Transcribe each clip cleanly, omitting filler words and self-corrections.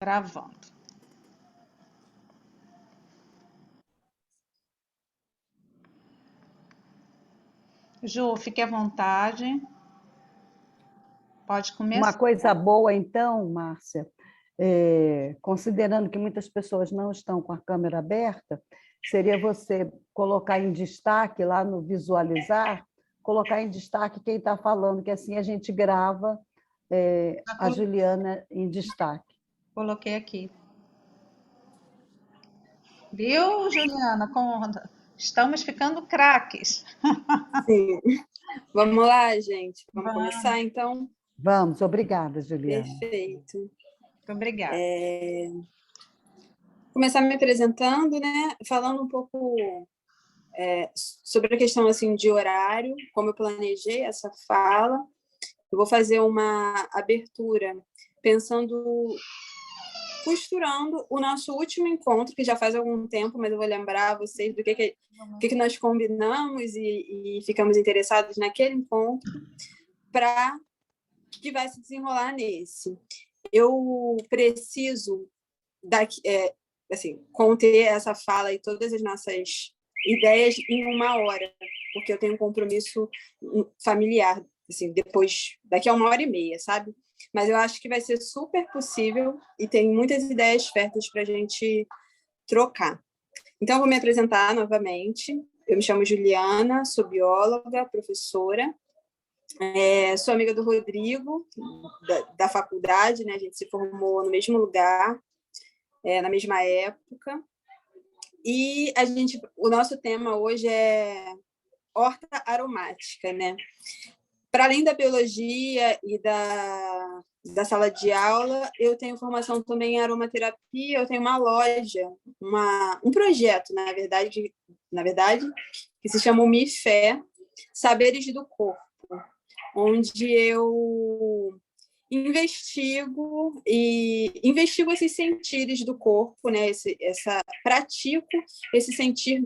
Gravando. Ju, fique à vontade. Pode Uma começar. coisa boa, então, Márcia, considerando que muitas pessoas não estão com a câmera aberta, seria você colocar em destaque lá no visualizar, colocar em destaque quem está falando, que assim a gente grava a Juliana em destaque. Coloquei aqui. Viu, Juliana? Estamos ficando craques. Sim. Vamos lá, gente. Vamos começar, então? Vamos, obrigada, Juliana. Perfeito. Muito obrigada. Começar me apresentando, né? Falando um pouco sobre a questão assim, de horário, como eu planejei essa fala. Eu vou fazer uma abertura costurando o nosso último encontro, que já faz algum tempo, mas eu vou lembrar vocês do que nós combinamos e ficamos interessados naquele encontro, para que vai se desenrolar nesse. Eu preciso conter essa fala e todas as nossas ideias em 1 hora, porque eu tenho um compromisso familiar, assim, daqui a 1h30, sabe? Mas eu acho que vai ser super possível e tem muitas ideias férteis para a gente trocar. Então, eu vou me apresentar novamente. Eu me chamo Juliana, sou bióloga, professora. Sou amiga do Rodrigo, da faculdade, né? A gente se formou no mesmo lugar, na mesma época. E o nosso tema hoje é horta aromática, né? Para além da biologia e da sala de aula, eu tenho formação também em aromaterapia, eu tenho uma loja, um projeto, na verdade, que se chama o MIFé, Saberes do Corpo, onde eu investigo esses sentires do corpo, né? Pratico esse sentir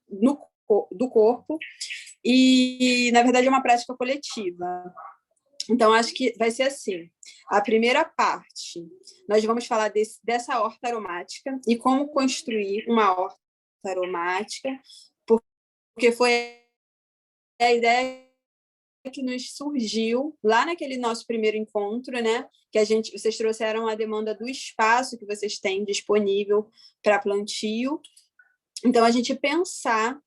do corpo, e, na verdade, é uma prática coletiva. Então, acho que vai ser assim. A primeira parte, nós vamos falar dessa horta aromática e como construir uma horta aromática, porque foi a ideia que nos surgiu lá naquele nosso primeiro encontro, né? Que vocês trouxeram a demanda do espaço que vocês têm disponível para plantio. Então, a gente pensar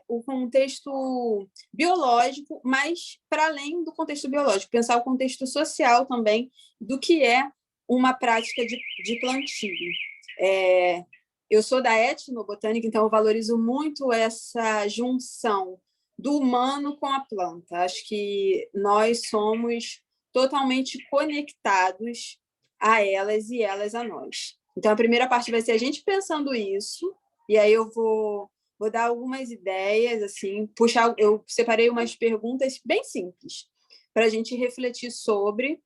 o contexto biológico, mas para além do contexto biológico, pensar o contexto social também do que é uma prática de plantio. Eu sou da etnobotânica, então eu valorizo muito essa junção do humano com a planta. Acho que nós somos totalmente conectados a elas e elas a nós. Então, a primeira parte vai ser a gente pensando isso, e aí eu vou dar algumas ideias, assim, eu separei umas perguntas bem simples para a gente refletir sobre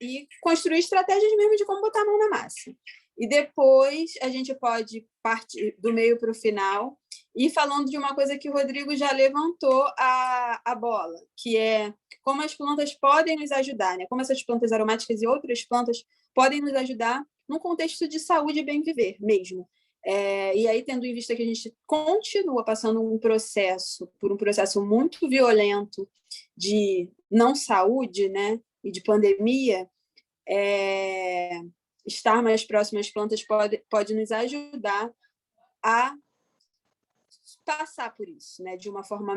e construir estratégias mesmo de como botar a mão na massa. E depois a gente pode partir do meio para o final e falando de uma coisa que o Rodrigo já levantou a bola, que é como as plantas podem nos ajudar, né? Como essas plantas aromáticas e outras plantas podem nos ajudar num contexto de saúde e bem-viver mesmo. E aí, tendo em vista que a gente continua passando por um processo muito violento de não saúde, né? E de pandemia, estar mais próximo às plantas pode nos ajudar a passar por isso, né? De uma forma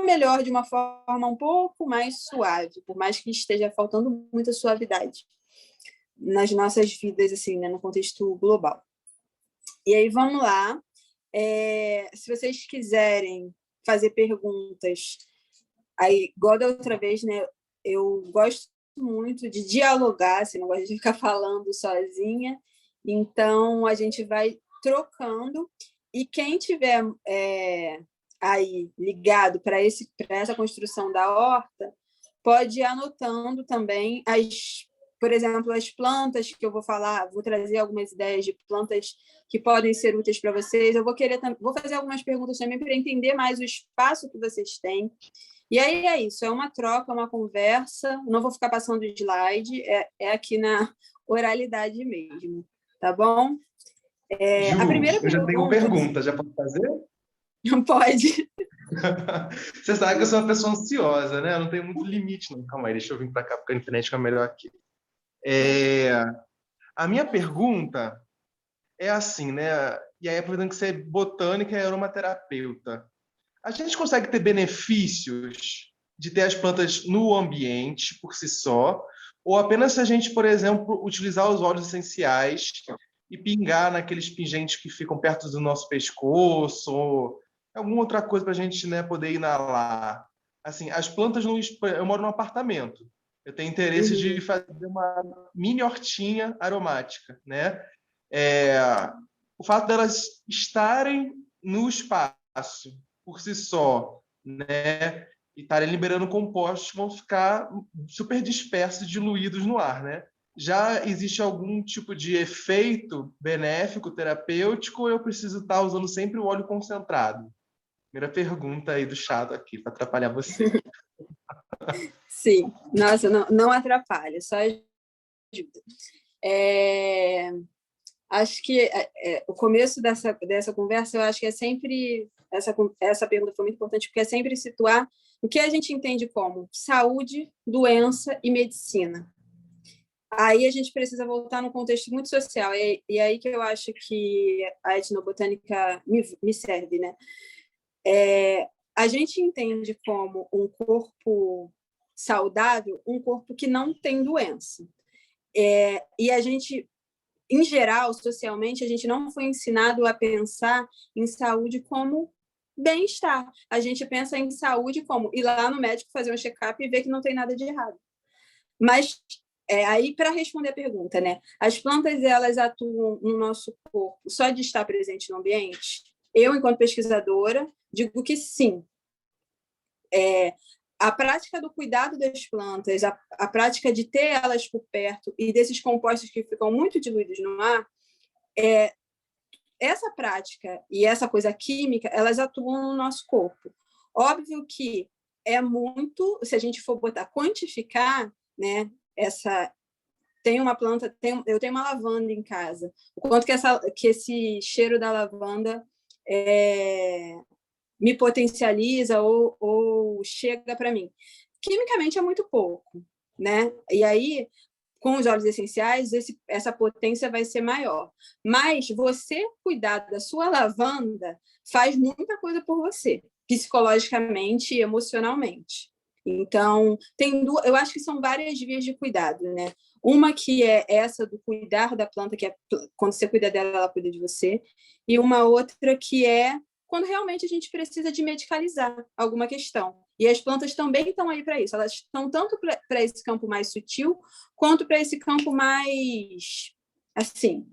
melhor, de uma forma um pouco mais suave, por mais que esteja faltando muita suavidade nas nossas vidas, assim, né? No contexto global. E aí, vamos lá. Se vocês quiserem fazer perguntas, aí, igual da outra vez, né? Eu gosto muito de dialogar, assim, não gosto de ficar falando sozinha. Então, a gente vai trocando, e quem tiver aí ligado para essa construção da horta pode ir anotando também por exemplo, as plantas que eu vou falar, vou trazer algumas ideias de plantas que podem ser úteis para vocês. Eu vou fazer algumas perguntas também para entender mais o espaço que vocês têm. E aí é isso, é uma troca, uma conversa. Não vou ficar passando slide, é aqui na oralidade mesmo, tá bom? Ju, A primeira eu já tenho uma pergunta... pergunta, já posso fazer? Não pode. Você sabe que eu sou uma pessoa ansiosa, né? Eu não tenho muito limite, não. Calma aí, deixa eu vir para cá, porque a internet fica melhor aqui. A minha pergunta é assim, né? E aí, aproveitando que você é botânica e aromaterapeuta, a gente consegue ter benefícios de ter as plantas no ambiente por si só, ou apenas se a gente, por exemplo, utilizar os óleos essenciais e pingar naqueles pingentes que ficam perto do nosso pescoço, ou alguma outra coisa para a gente, né, poder inalar? Assim, as plantas, eu moro num apartamento, eu tenho interesse de fazer uma mini hortinha aromática, né? O fato delas estarem no espaço por si só, né, e estarem liberando compostos, vão ficar super dispersos, diluídos no ar, né? Já existe algum tipo de efeito benéfico, terapêutico, ou eu preciso estar usando sempre o óleo concentrado? Primeira pergunta aí do Chado aqui, para atrapalhar você. Sim, nossa, não atrapalha, só ajuda. Acho que o começo dessa conversa, eu acho que é sempre... Essa pergunta foi muito importante, porque é sempre situar o que a gente entende como saúde, doença e medicina. Aí a gente precisa voltar num contexto muito social, e aí que eu acho que a etnobotânica me serve, né? A gente entende como um corpo saudável um corpo que não tem doença. E a gente, em geral, socialmente, a gente não foi ensinado a pensar em saúde como bem-estar. A gente pensa em saúde como ir lá no médico fazer um check-up e ver que não tem nada de errado. Mas, aí, para responder a pergunta, né? As plantas, elas atuam no nosso corpo só de estar presente no ambiente? Eu, enquanto pesquisadora, digo que sim. A prática do cuidado das plantas, a prática de ter elas por perto e desses compostos que ficam muito diluídos no ar, essa prática e essa coisa química, elas atuam no nosso corpo. Óbvio que é muito, se a gente for quantificar, né, tem uma planta, eu tenho uma lavanda em casa, o quanto que esse cheiro da lavanda me potencializa ou chega para mim. Quimicamente é muito pouco, né? E aí, com os óleos essenciais, essa potência vai ser maior. Mas você cuidar da sua lavanda faz muita coisa por você, psicologicamente e emocionalmente. Então, eu acho que são várias vias de cuidado, né? Uma que é essa do cuidar da planta, que é quando você cuida dela, ela cuida de você, e uma outra que é quando realmente a gente precisa de medicalizar alguma questão. E as plantas também estão aí para isso. Elas estão tanto para esse campo mais sutil, quanto para esse campo mais, assim,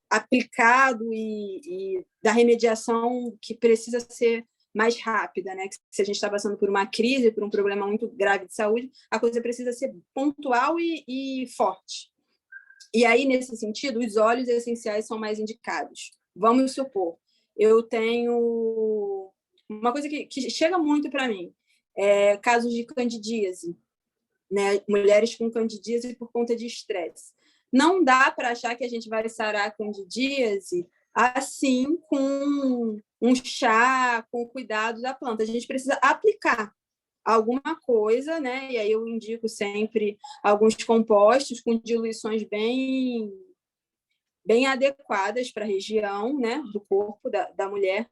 aplicado e da remediação que precisa ser mais rápida, né? Se a gente está passando por uma crise, por um problema muito grave de saúde, a coisa precisa ser pontual e forte. E aí, nesse sentido, os óleos essenciais são mais indicados. Vamos supor, eu tenho uma coisa que chega muito para mim, casos de candidíase, né? Mulheres com candidíase por conta de estresse. Não dá para achar que a gente vai sarar a candidíase assim com um chá, com o cuidado da planta. A gente precisa aplicar alguma coisa, né? E aí eu indico sempre alguns compostos com diluições bem adequadas para a região, né, do corpo da mulher,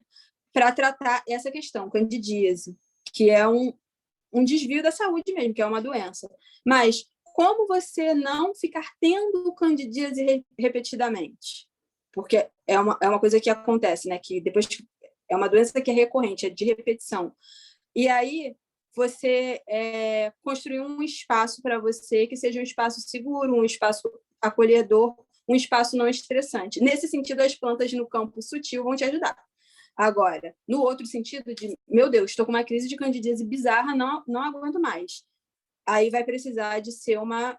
para tratar essa questão, candidíase, que é um desvio da saúde mesmo, que é uma doença. Mas como você não ficar tendo candidíase repetidamente? Porque é uma coisa que acontece, né, que depois é uma doença que é recorrente, é de repetição. E aí você construir um espaço para você que seja um espaço seguro, um espaço acolhedor, um espaço não estressante. Nesse sentido, as plantas no campo sutil vão te ajudar. Agora, no outro sentido de, meu Deus, estou com uma crise de candidíase bizarra, não aguento mais. aí vai precisar de ser um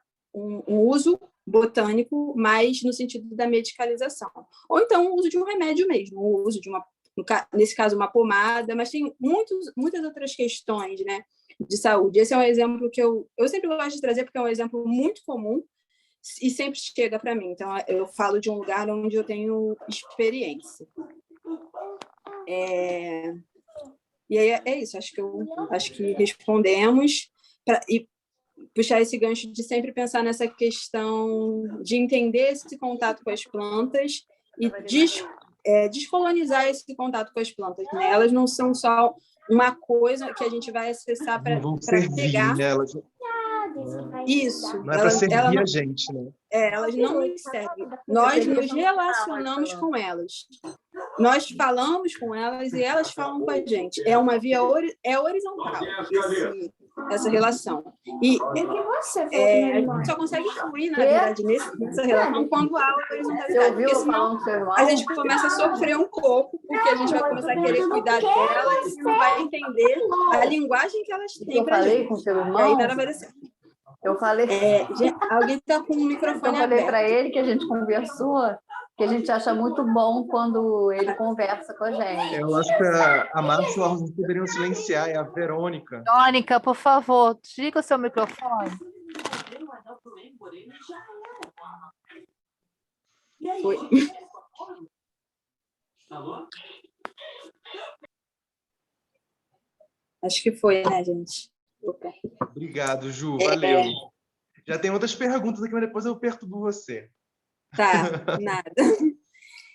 uso botânico mais no sentido da medicalização. Ou então o uso de um remédio mesmo, o uso de nesse caso, uma pomada, mas tem muitas outras questões, né, de saúde. Esse é um exemplo que eu sempre gosto de trazer, porque é um exemplo muito comum e sempre chega para mim. Então, eu falo de um lugar onde eu tenho experiência. E aí é isso, acho que respondemos. E puxar esse gancho de sempre pensar nessa questão de entender esse contato com as plantas e descolonizar esse contato com as plantas, né? Elas não são só uma coisa que a gente vai acessar para pegar. Né? Isso. Não é para servir a gente, né? Elas não nos servem. Nós nos relacionamos com elas. Nós falamos com elas e elas falam com a gente. É uma via horizontal essa relação. E a gente só consegue fluir, na verdade, nessa relação quando há horizontalidade. Porque senão a gente começa a sofrer um pouco, porque a gente vai começar a querer cuidar delas e não vai entender a linguagem que elas têm para a gente. E aí nada vai dar certo. Eu falei. Alguém está com o microfone aberto. Eu falei para ele que a gente conversou, que a gente acha muito bom quando ele conversa com a gente. Eu acho que a Márcia e a Rosa poderiam silenciar, é a Verônica. Verônica, por favor, desliga o seu microfone. Foi. Acho que foi, né, gente? Opa. Obrigado, Ju. Valeu. Já tem outras perguntas aqui, mas depois eu perturbo você. Tá, nada.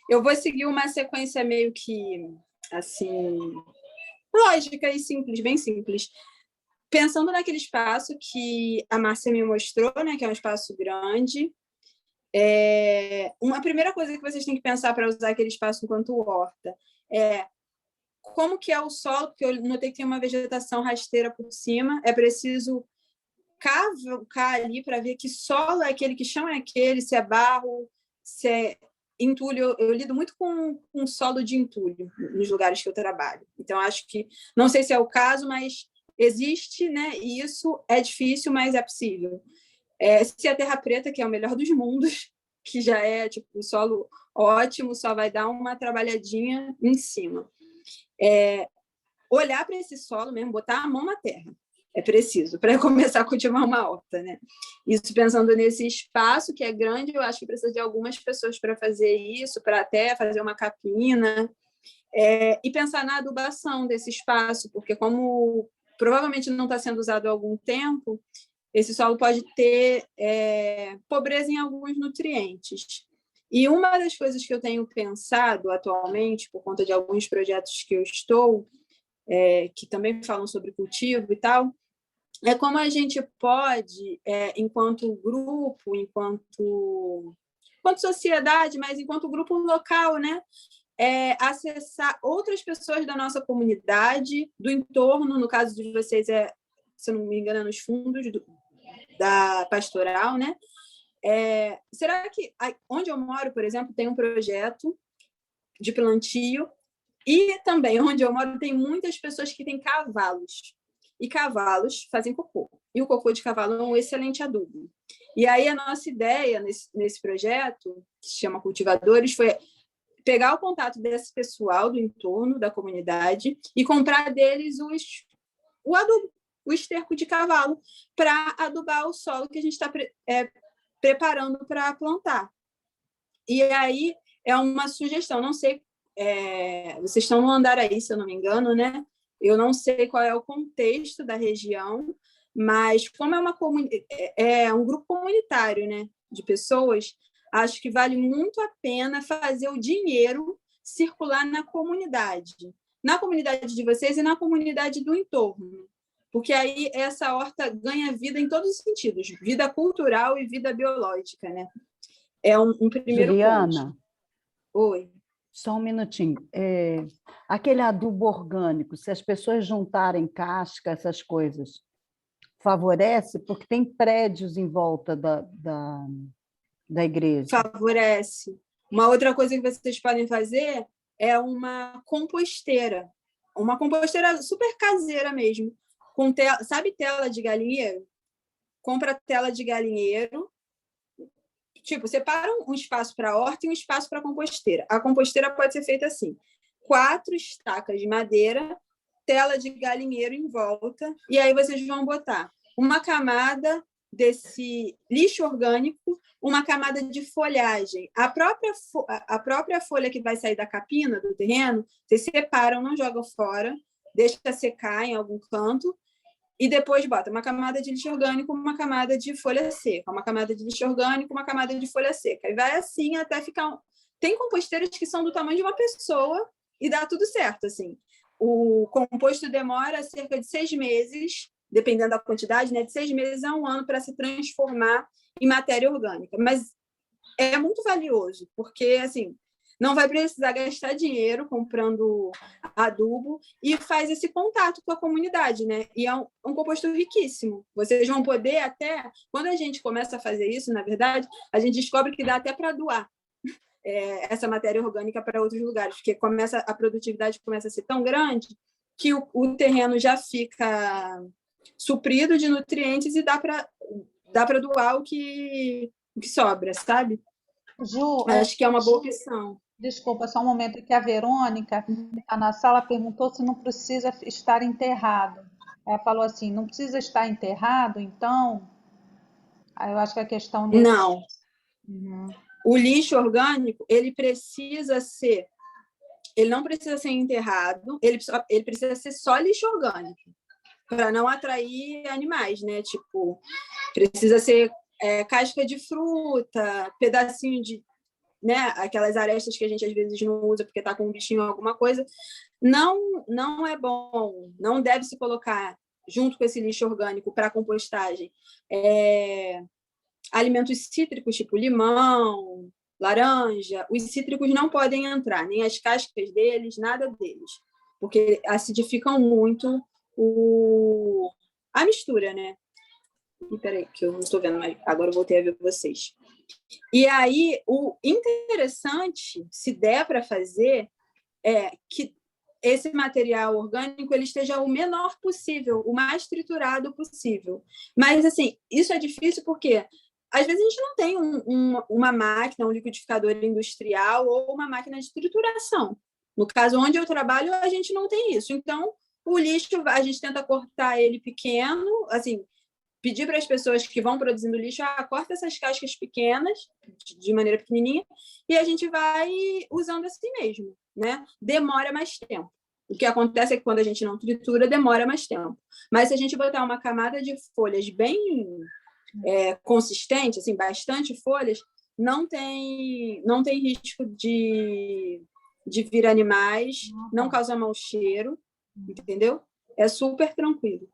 Eu vou seguir uma sequência meio que, assim, lógica e simples, bem simples. Pensando naquele espaço que a Márcia me mostrou, né, que é um espaço grande, uma primeira coisa que vocês têm que pensar para usar aquele espaço enquanto horta é como que é o solo, porque eu notei que tem uma vegetação rasteira por cima, é preciso cavar ali para ver que solo é aquele, que chão é aquele, se é barro, se é entulho. Eu lido muito com solo de entulho nos lugares que eu trabalho. Então, acho que, não sei se é o caso, mas existe, né? E isso é difícil, mas é possível. Se a terra preta, que é o melhor dos mundos, que já é tipo um solo ótimo, só vai dar uma trabalhadinha em cima. Olhar para esse solo mesmo, botar a mão na terra. É preciso para começar a cultivar uma horta, né? Isso pensando nesse espaço que é grande, eu acho que precisa de algumas pessoas para fazer isso, para até fazer uma capina, e pensar na adubação desse espaço, porque como provavelmente não está sendo usado há algum tempo, esse solo pode ter pobreza em alguns nutrientes. E uma das coisas que eu tenho pensado atualmente, por conta de alguns projetos que eu estou, que também falam sobre cultivo e tal, é como a gente pode, enquanto grupo, enquanto sociedade, mas enquanto grupo local, né, acessar outras pessoas da nossa comunidade, do entorno, no caso de vocês, se eu não me engano, nos fundos da pastoral, né? Será que onde eu moro, por exemplo, tem um projeto de plantio e também onde eu moro tem muitas pessoas que têm cavalos e cavalos fazem cocô e o cocô de cavalo é um excelente adubo. E aí a nossa ideia nesse projeto, que se chama Cultivadores, foi pegar o contato desse pessoal do entorno da comunidade e comprar deles o adubo, o esterco de cavalo, para adubar o solo que a gente está preparando para plantar. E aí é uma sugestão, não sei, vocês estão no Andaraí, se eu não me engano, né? Eu não sei qual é o contexto da região, mas como é um grupo comunitário, né, de pessoas, acho que vale muito a pena fazer o dinheiro circular na comunidade de vocês e na comunidade do entorno, porque aí essa horta ganha vida em todos os sentidos, vida cultural e vida biológica, né? É um primeiro Juliana, ponto. Oi. Só um minutinho. Aquele adubo orgânico, se as pessoas juntarem casca, essas coisas, favorece? Porque tem prédios em volta da igreja. Favorece. Uma outra coisa que vocês podem fazer é uma composteira super caseira mesmo, com sabe tela de galinheiro? compra tela de galinheiro, tipo, separa um espaço para a horta e um espaço para a composteira. A composteira pode ser feita assim: 4 estacas de madeira, tela de galinheiro em volta, e aí vocês vão botar uma camada desse lixo orgânico, uma camada de folhagem. A própria folha que vai sair da capina do terreno, vocês separam, não jogam fora, deixa secar em algum canto, e depois bota uma camada de lixo orgânico, uma camada de folha seca, uma camada de lixo orgânico, uma camada de folha seca. E vai assim até ficar... Tem composteiras que são do tamanho de uma pessoa e dá tudo certo, assim. O composto demora cerca de 6 meses, dependendo da quantidade, né? De 6 meses a 1 ano para se transformar em matéria orgânica. Mas é muito valioso, porque, assim, não vai precisar gastar dinheiro comprando adubo e faz esse contato com a comunidade, né? E é um composto riquíssimo. Vocês vão poder até... Quando a gente começa a fazer isso, na verdade, a gente descobre que dá até para doar essa matéria orgânica para outros lugares, porque a produtividade começa a ser tão grande que o terreno já fica suprido de nutrientes e dá para doar o que sobra, sabe? Ju, Acho que é uma boa opção. desculpa, só um momento que a Verônica, que está na sala, perguntou se não precisa estar enterrado. Ela falou assim, não precisa estar enterrado, então... Aí eu acho que a questão dele... Não. O lixo orgânico, ele não precisa ser enterrado, ele precisa ser só lixo orgânico, para não atrair animais, né? Tipo, precisa ser casca de fruta, pedacinho de, né? Aquelas arestas que a gente às vezes não usa porque está com um bichinho ou alguma coisa. Não é bom, não deve se colocar junto com esse lixo orgânico para compostagem. Alimentos cítricos, tipo limão, laranja, os cítricos não podem entrar, nem as cascas deles, nada deles, porque acidificam muito a mistura, né? E peraí, que eu não estou vendo, mas agora eu voltei a ver vocês. E aí, o interessante, se der para fazer, é que esse material orgânico ele esteja o menor possível, o mais triturado possível. Mas, assim, isso é difícil porque às vezes a gente não tem uma máquina, um liquidificador industrial ou uma máquina de trituração. No caso, onde eu trabalho, a gente não tem isso. Então, o lixo, a gente tenta cortar ele pequeno, assim, pedir para as pessoas que vão produzindo lixo, corta essas cascas pequenas, de maneira pequenininha, e a gente vai usando assim mesmo, né? Demora mais tempo. O que acontece é que quando a gente não tritura, demora mais tempo. Mas se a gente botar uma camada de folhas bem consistente, assim, bastante folhas, não tem risco de vir animais, não causa mau cheiro, entendeu? É super tranquilo.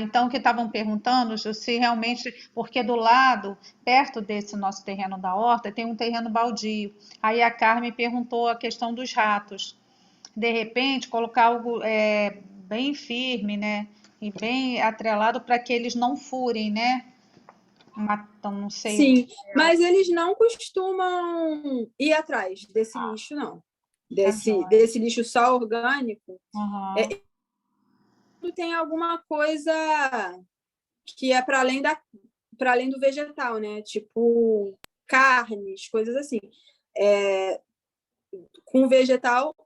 Então, o que estavam perguntando, Ju, se realmente, porque do lado, perto desse nosso terreno da horta, tem um terreno baldio. Aí a Carmen perguntou a questão dos ratos. De repente, colocar algo bem firme, né? E bem atrelado para que eles não furem, né? Matam, não sei. Sim, mas eles não costumam ir atrás desse lixo, não. Desse lixo só orgânico. Uhum. Tem alguma coisa que é para além do vegetal, né? Tipo carnes, coisas assim. Com vegetal,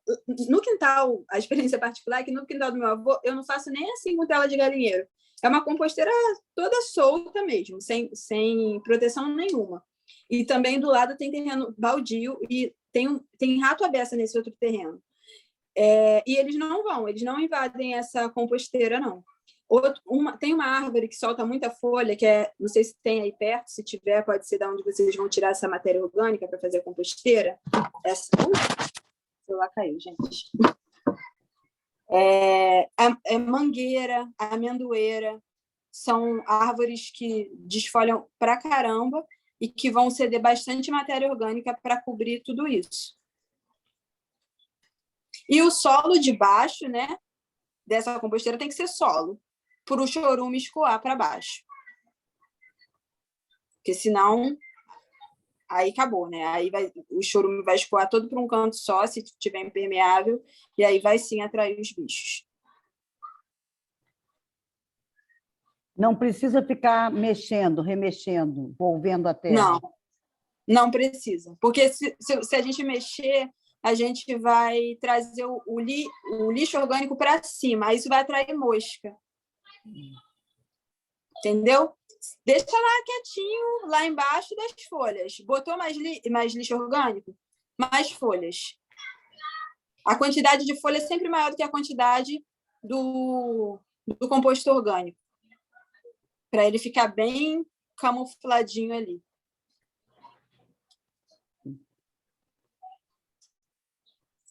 no quintal, a experiência particular é que no quintal do meu avô, eu não faço nem assim com tela de galinheiro. É uma composteira toda solta mesmo, sem proteção nenhuma. E também do lado tem terreno baldio e tem rato à beça nesse outro terreno. E eles não invadem essa composteira, não. Tem uma árvore que solta muita folha, que não sei se tem aí perto, se tiver, pode ser da onde vocês vão tirar essa matéria orgânica para fazer a composteira. O celular caiu, gente. Mangueira, amendoeira, são árvores que desfolham pra caramba e que vão ceder bastante matéria orgânica para cobrir tudo isso. E o solo de baixo, né, dessa composteira tem que ser solo, para o chorume escoar para baixo. Porque senão, aí acabou, né? Aí o chorume vai escoar todo para um canto só, se tiver impermeável, e aí vai sim atrair os bichos. Não precisa ficar mexendo, remexendo, volvendo a terra. Não, não precisa. Porque se a gente mexer, a gente vai trazer o lixo orgânico para cima. Aí isso vai atrair mosca. Entendeu? Deixa lá quietinho, lá embaixo das folhas. Botou mais lixo orgânico? Mais folhas. A quantidade de folha é sempre maior do que a quantidade do composto orgânico, para ele ficar bem camufladinho ali.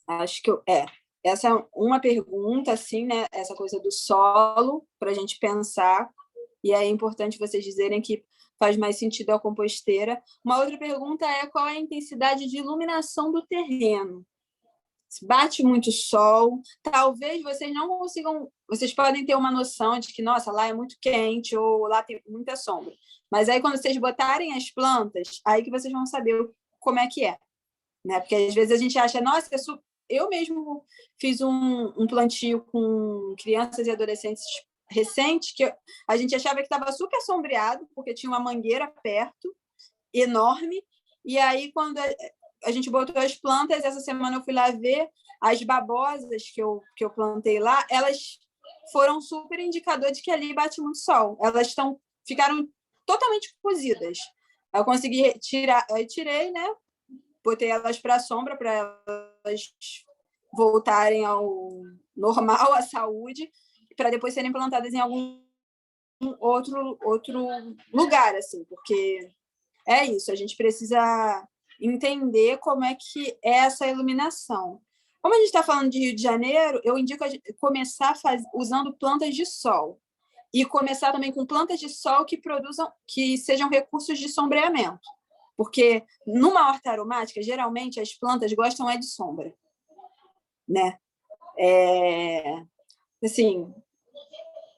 Acho que essa é uma pergunta, assim, né? Essa coisa do solo, para a gente pensar, e é importante vocês dizerem que faz mais sentido a composteira. Uma outra pergunta é qual é a intensidade de iluminação do terreno. Se bate muito sol, talvez vocês não consigam, vocês podem ter uma noção de que, nossa, lá é muito quente ou lá tem muita sombra. Mas aí, quando vocês botarem as plantas, aí que vocês vão saber como é que é. Né? Porque às vezes a gente acha, nossa, eu mesmo fiz um plantio com crianças e adolescentes recente, que a gente achava que estava super sombreado, porque tinha uma mangueira perto, enorme, e aí, quando a gente botou as plantas, essa semana eu fui lá ver, as babosas que eu plantei lá, elas foram super indicador de que ali bate muito sol. Elas ficaram totalmente cozidas. Eu consegui tirar, eu tirei, né? Botei elas para a sombra, para elas voltarem ao normal, à saúde, para depois serem plantadas em algum outro lugar, assim, porque é isso, a gente precisa entender como é que é essa iluminação. Como a gente está falando de Rio de Janeiro, eu indico começar usando plantas de sol e começar também com plantas de sol que sejam recursos de sombreamento, porque numa horta aromática, geralmente as plantas gostam de sombra, né? Assim,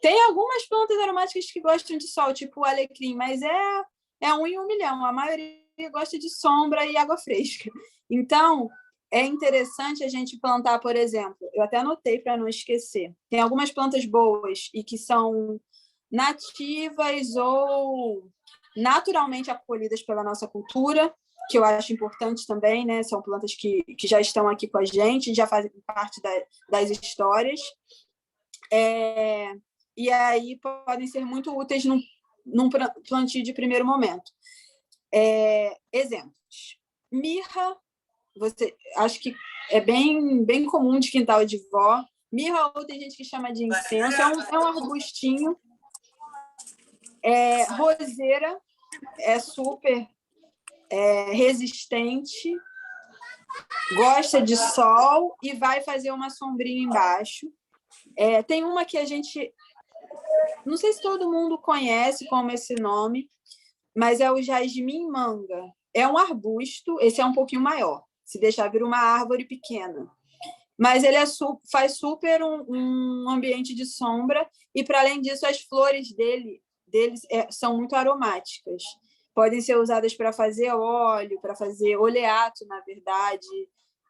tem algumas plantas aromáticas que gostam de sol, tipo o alecrim, mas é 1 em 1 milhão. A maioria gosta de sombra e água fresca. Então, é interessante a gente plantar, por exemplo, eu até anotei para não esquecer, tem algumas plantas boas e que são nativas ou naturalmente acolhidas pela nossa cultura, que eu acho importante também, né? São plantas que já estão aqui com a gente, já fazem parte das histórias. E aí podem ser muito úteis num plantio de primeiro momento. Exemplos. Mirra, acho que é bem comum de quintal de vó. Mirra, ou tem gente que chama de incenso, é um arbustinho. Roseira é super resistente, gosta de sol e vai fazer uma sombrinha embaixo. Tem uma que a gente... Não sei se todo mundo conhece como esse nome, mas é o jasmim-manga. É um arbusto, esse é um pouquinho maior, se deixar vir uma árvore pequena. Mas ele faz super um ambiente de sombra e, para além disso, as flores deles são muito aromáticas. Podem ser usadas para fazer óleo, para fazer oleato, na verdade.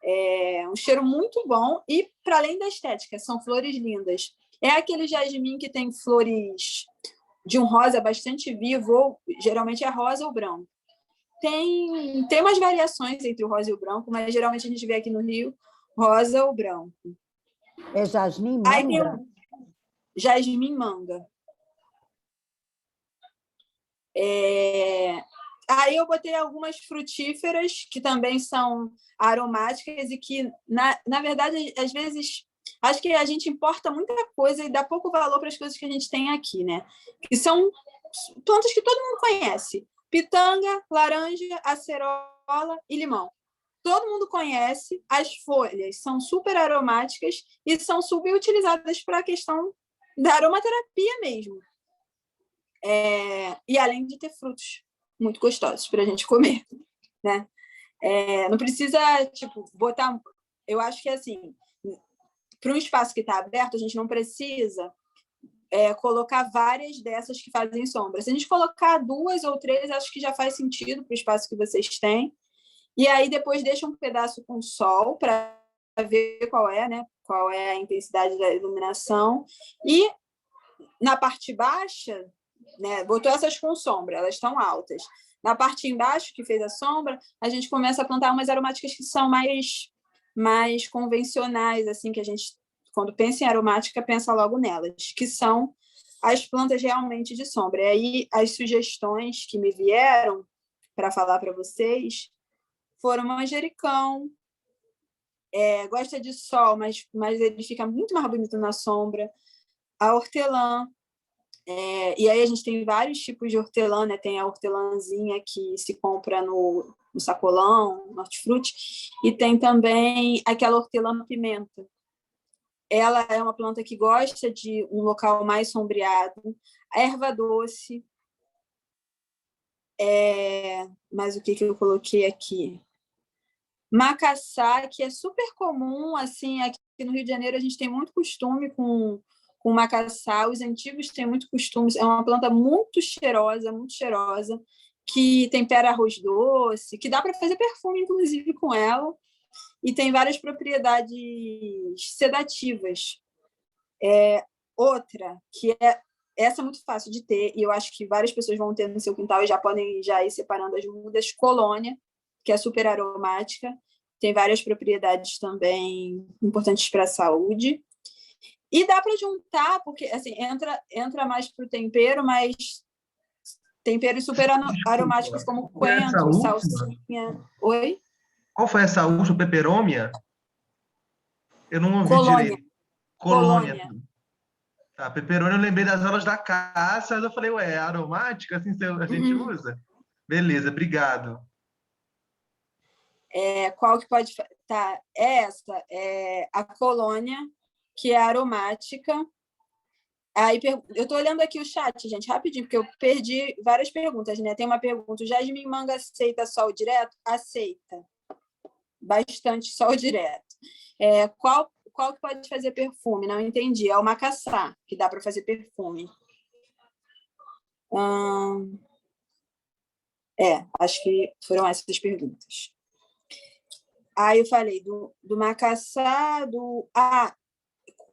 É um cheiro muito bom e, para além da estética, são flores lindas. É aquele jasmim que tem flores de um rosa bastante vivo, ou geralmente é rosa ou branco. Tem umas variações entre o rosa e o branco, mas geralmente a gente vê aqui no Rio rosa ou branco. É jasmim Aí tem manga? o jasmim manga. Aí eu botei algumas frutíferas que também são aromáticas e que, na verdade, às vezes, acho que a gente importa muita coisa e dá pouco valor para as coisas que a gente tem aqui, né? Que são plantas que todo mundo conhece. Pitanga, laranja, acerola e limão. Todo mundo conhece, as folhas são super aromáticas e são subutilizadas para a questão da aromaterapia mesmo. E além de ter frutos muito gostosos para a gente comer, né? Não precisa, botar... Eu acho que, assim, para um espaço que está aberto, a gente não precisa colocar várias dessas que fazem sombra. Se a gente colocar 2 ou 3, acho que já faz sentido para o espaço que vocês têm. E aí depois deixa um pedaço com sol para ver qual é a intensidade da iluminação. E na parte baixa né? Botou essas com sombra, elas estão altas. Na parte embaixo, que fez a sombra, a gente começa a plantar umas aromáticas que são mais convencionais, assim, que a gente, quando pensa em aromática, pensa logo nelas, que são as plantas realmente de sombra. E aí, as sugestões que me vieram para falar para vocês foram manjericão, gosta de sol, mas ele fica muito mais bonito na sombra, a hortelã, e aí a gente tem vários tipos de hortelã, né? Tem a hortelãzinha que se compra no sacolão, no hortifruti, e tem também aquela hortelã-pimenta. Ela é uma planta que gosta de um local mais sombreado. A erva doce. Mas o que eu coloquei aqui? Macaçá, que é super comum, assim, aqui no Rio de Janeiro a gente tem muito costume com macaçá, os antigos têm muito costume, é uma planta muito cheirosa, que tempera arroz doce, que dá para fazer perfume, inclusive, com ela, e tem várias propriedades sedativas. Outra, que essa é muito fácil de ter, e eu acho que várias pessoas vão ter no seu quintal e já podem já ir separando as mudas, colônia, que é super aromática, tem várias propriedades também importantes para a saúde. E dá para juntar, porque assim, entra mais para o tempero, mas temperos super aromáticos como coentro, salsinha. Oi? Qual foi essa última? Peperômia? Eu não ouvi Colônia. direito. Colônia. Tá, peperômia eu lembrei das aulas da Cássia, mas eu falei, ué, aromática, assim a gente usa? Beleza, obrigado. Qual que pode... Tá, essa é a colônia, que é aromática. Aí, eu estou olhando aqui o chat, gente, rapidinho, porque eu perdi várias perguntas, né? Tem uma pergunta: o jasmim manga aceita sol direto? Aceita. Bastante sol direto. Qual que pode fazer perfume? Não entendi. É o macaçá, que dá para fazer perfume. Acho que foram essas perguntas. Aí eu falei do macaçá,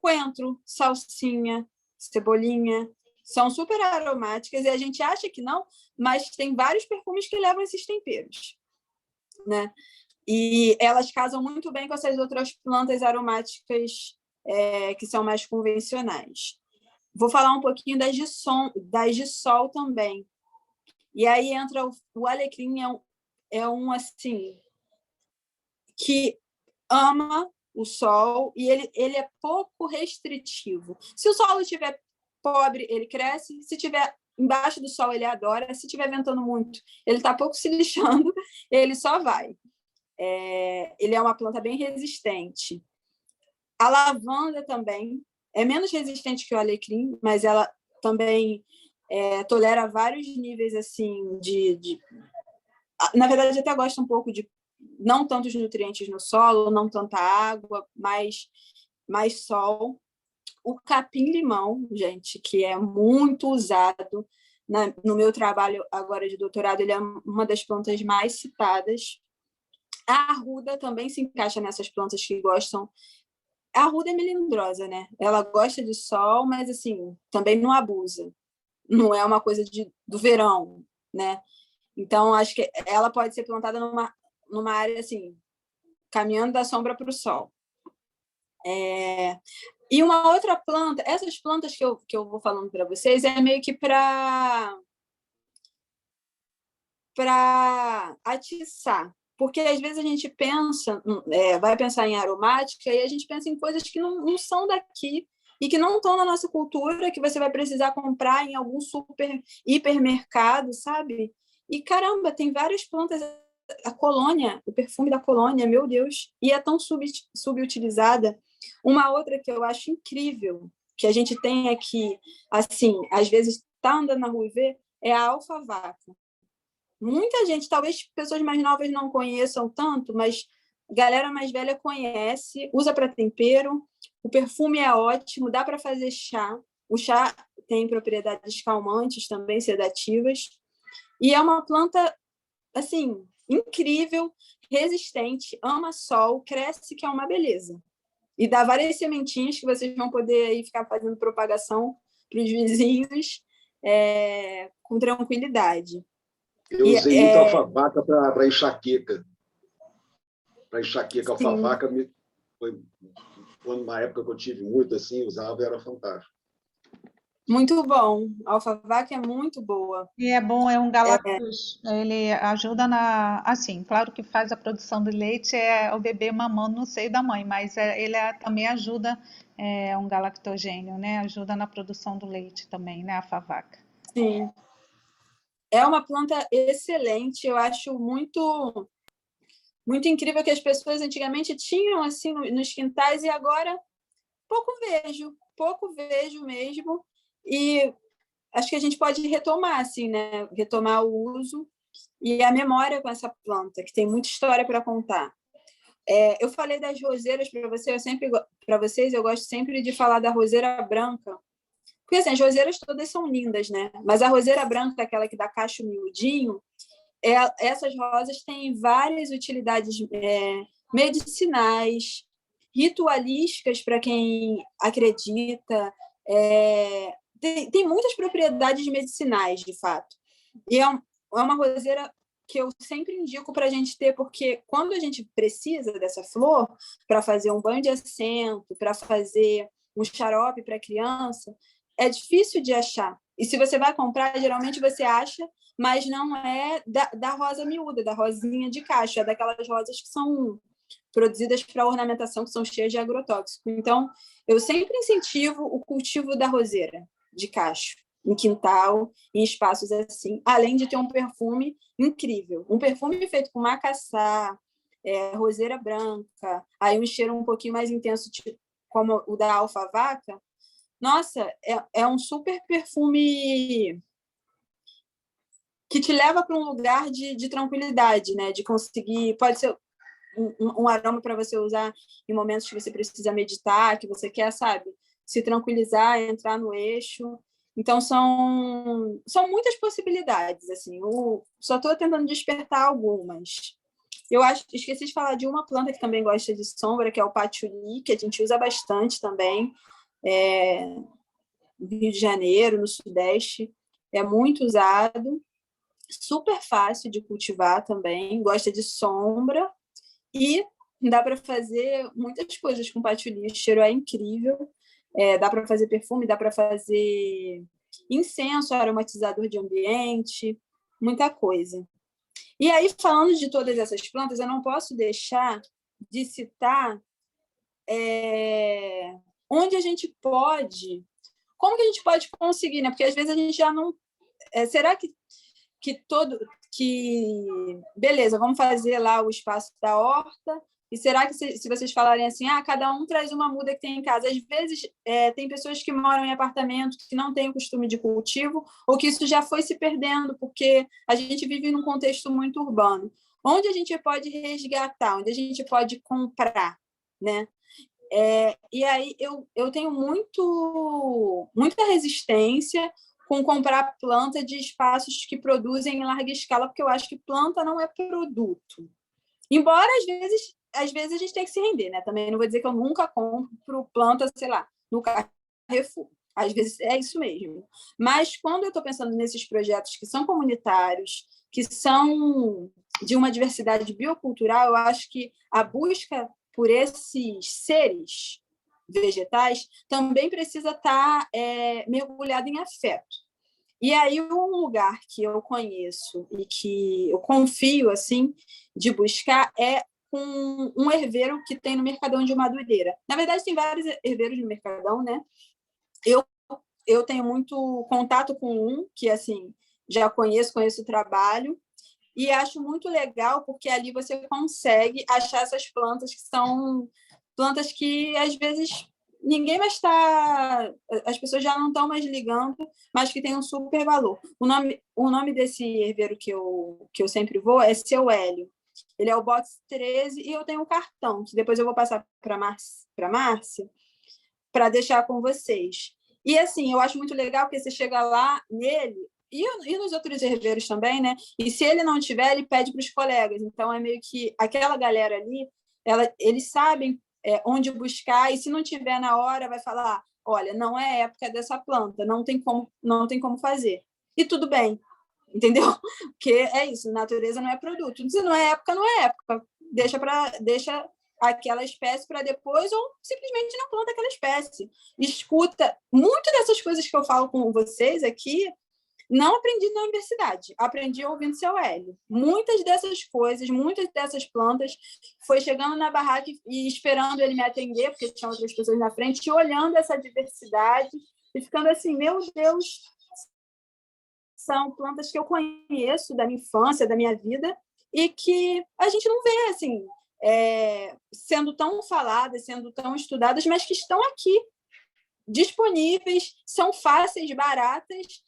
coentro, salsinha, cebolinha, são super aromáticas e a gente acha que não, mas tem vários perfumes que levam esses temperos, né? E elas casam muito bem com essas outras plantas aromáticas que são mais convencionais. Vou falar um pouquinho das de sol também. E aí entra o alecrim, é um assim que ama o sol e ele é pouco restritivo. Se o solo estiver pobre, ele cresce. Se estiver embaixo do sol, ele adora. Se estiver ventando muito, ele está pouco se lixando, ele só vai. Ele é uma planta bem resistente. A lavanda também é menos resistente que o alecrim, mas ela também tolera vários níveis assim na verdade, até gosta um pouco de não tantos nutrientes no solo, não tanta água, mais sol. O capim-limão, gente, que é muito usado no meu trabalho agora de doutorado, ele é uma das plantas mais citadas. A arruda também se encaixa nessas plantas que gostam. A arruda é melindrosa, né? Ela gosta de sol, mas assim, também não abusa. Não é uma coisa do verão, né? Então, acho que ela pode ser plantada numa área assim, caminhando da sombra para o sol. E uma outra planta, essas plantas que eu vou falando para vocês, é meio que para atiçar. Porque às vezes a gente pensa, vai pensar em aromática e a gente pensa em coisas que não são daqui e que não estão na nossa cultura, que você vai precisar comprar em algum super hipermercado, sabe? E caramba, tem várias plantas. A colônia, o perfume da colônia, meu Deus, e é tão subutilizada. Uma outra que eu acho incrível, que a gente tem aqui, assim, às vezes está andando na rua e vê, é a alfavaca. Muita gente, talvez pessoas mais novas não conheçam tanto, mas galera mais velha conhece, usa para tempero. O perfume é ótimo, dá para fazer chá. O chá tem propriedades calmantes também, sedativas. E é uma planta, assim, incrível, resistente, ama sol, cresce, que é uma beleza. E dá várias sementinhas que vocês vão poder aí ficar fazendo propagação para os vizinhos. com tranquilidade. Eu usei muito alfavaca para enxaqueca. Para enxaqueca, alfavaca foi uma época que eu tive muito assim, usava e era fantástico. Muito bom. A alfavaca é muito boa. E é bom, é um galactus, ele ajuda assim, claro que faz a produção de leite é o bebê mamando no seio da mãe, mas ele também ajuda, é um galactogênio, né? Ajuda na produção do leite também, né? A favaca. Sim. É uma planta excelente, eu acho muito incrível que as pessoas antigamente tinham assim nos quintais e agora pouco vejo mesmo. E acho que a gente pode retomar, assim, né? Retomar o uso e a memória com essa planta, que tem muita história para contar. Eu falei das roseiras para vocês, eu gosto sempre de falar da roseira branca, porque assim, as roseiras todas são lindas, né? Mas a roseira branca, aquela que dá cacho miudinho, essas rosas têm várias utilidades medicinais, ritualísticas para quem acredita, tem muitas propriedades medicinais, de fato. E é uma roseira que eu sempre indico para a gente ter, porque quando a gente precisa dessa flor para fazer um banho de assento, para fazer um xarope para criança, é difícil de achar. E se você vai comprar, geralmente você acha, mas não é da rosa miúda, da rosinha de cacho, é daquelas rosas que são produzidas para ornamentação, que são cheias de agrotóxico. Então, eu sempre incentivo o cultivo da roseira de cacho, em quintal, em espaços assim, além de ter um perfume incrível. Um perfume feito com macaçá, roseira branca, aí um cheiro um pouquinho mais intenso, tipo, como o da alfavaca. Nossa, é um super perfume que te leva para um lugar de tranquilidade, né? De conseguir... Pode ser um aroma para você usar em momentos que você precisa meditar, que você quer, sabe, se tranquilizar, entrar no eixo. Então, são muitas possibilidades, assim. Só estou tentando despertar algumas. Esqueci de falar de uma planta que também gosta de sombra, que é o patchouli, que a gente usa bastante também, no Rio de Janeiro, no Sudeste. É muito usado, super fácil de cultivar também, gosta de sombra. E dá para fazer muitas coisas com patchouli, o cheiro é incrível. Dá para fazer perfume, dá para fazer incenso, aromatizador de ambiente, muita coisa. E aí, falando de todas essas plantas, eu não posso deixar de citar onde a gente pode... Como que a gente pode conseguir, né? Porque às vezes a gente já não... será que beleza, vamos fazer lá o espaço da horta, e será que se vocês falarem assim, cada um traz uma muda que tem em casa, às vezes tem pessoas que moram em apartamento que não têm o costume de cultivo, ou que isso já foi se perdendo, porque a gente vive num contexto muito urbano. Onde a gente pode resgatar, onde a gente pode comprar, né? E aí eu tenho muita resistência com comprar planta de espaços que produzem em larga escala, porque eu acho que planta não é produto. Embora, às vezes a gente tem que se render, né? Também não vou dizer que eu nunca compro planta, sei lá, no Carrefour. Às vezes é isso mesmo. Mas quando eu estou pensando nesses projetos que são comunitários, que são de uma diversidade biocultural, eu acho que a busca por esses seres vegetais também precisa estar mergulhado em afeto. E aí um lugar que eu conheço e que eu confio assim de buscar é um herveiro que tem no Mercadão de Madureira. Na verdade, tem vários herveiros no Mercadão, né? Eu tenho muito contato com um que assim já conheço o trabalho, e acho muito legal porque ali você consegue achar essas plantas que são plantas que às vezes ninguém mais está, as pessoas já não estão mais ligando, mas que tem um super valor. O nome desse herveiro que eu sempre vou é Seu Hélio. Ele é o box 13 e eu tenho um cartão, que depois eu vou passar para Márcia para deixar com vocês. E assim, eu acho muito legal que você chega lá nele, e nos outros herveiros também, né? E se ele não tiver, ele pede para os colegas. Então, é meio que aquela galera ali, eles sabem onde buscar, e se não tiver na hora, vai falar, olha, não é época dessa planta, não tem como fazer. E tudo bem, entendeu? Porque é isso, natureza não é produto. Se não é época, não é época. Deixa aquela espécie para depois ou simplesmente não planta aquela espécie. Escuta, muito dessas coisas que eu falo com vocês aqui, não aprendi na universidade, aprendi ouvindo seu Hélio. Muitas dessas coisas, muitas dessas plantas, foi chegando na barraca e esperando ele me atender, porque tinha outras pessoas na frente, e olhando essa diversidade e ficando assim, meu Deus, são plantas que eu conheço da minha infância, da minha vida, e que a gente não vê, assim, sendo tão faladas, sendo tão estudadas, mas que estão aqui, disponíveis, são fáceis, baratas,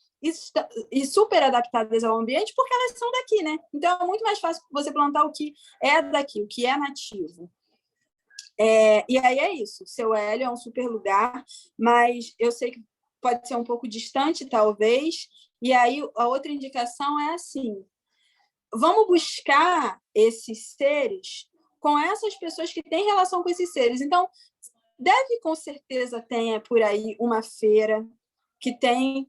e super adaptadas ao ambiente, porque elas são daqui, né? Então, é muito mais fácil você plantar o que é daqui, o que é nativo. E aí é isso. Seu Hélio é um super lugar, mas eu sei que pode ser um pouco distante, talvez. E aí, a outra indicação é assim, vamos buscar esses seres com essas pessoas que têm relação com esses seres. Então, com certeza, tenha por aí uma feira que tem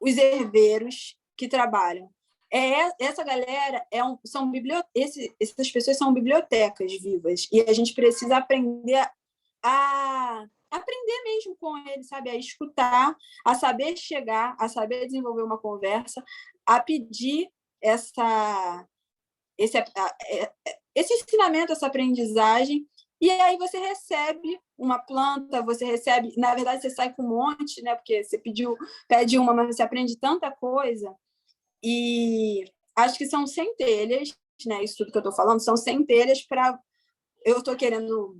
os herdeiros que trabalham. Essa galera essas pessoas são bibliotecas vivas e a gente precisa aprender mesmo com eles, sabe? A escutar, a saber chegar, a saber desenvolver uma conversa, a pedir esse ensinamento, essa aprendizagem. E aí você recebe uma planta, na verdade, você sai com um monte, né? Porque você pede uma, mas você aprende tanta coisa. E acho que são centelhas, né? Isso tudo que eu estou falando, são centelhas para... Eu estou querendo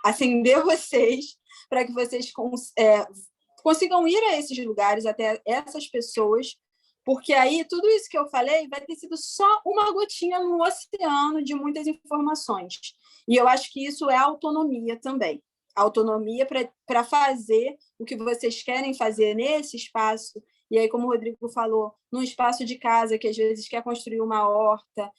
acender vocês para que vocês consigam ir a esses lugares, até essas pessoas, porque aí tudo isso que eu falei vai ter sido só uma gotinha no oceano de muitas informações. E eu acho que isso é autonomia também. Autonomia para fazer o que vocês querem fazer nesse espaço. E aí, como o Rodrigo falou, num espaço de casa que às vezes quer construir uma horta,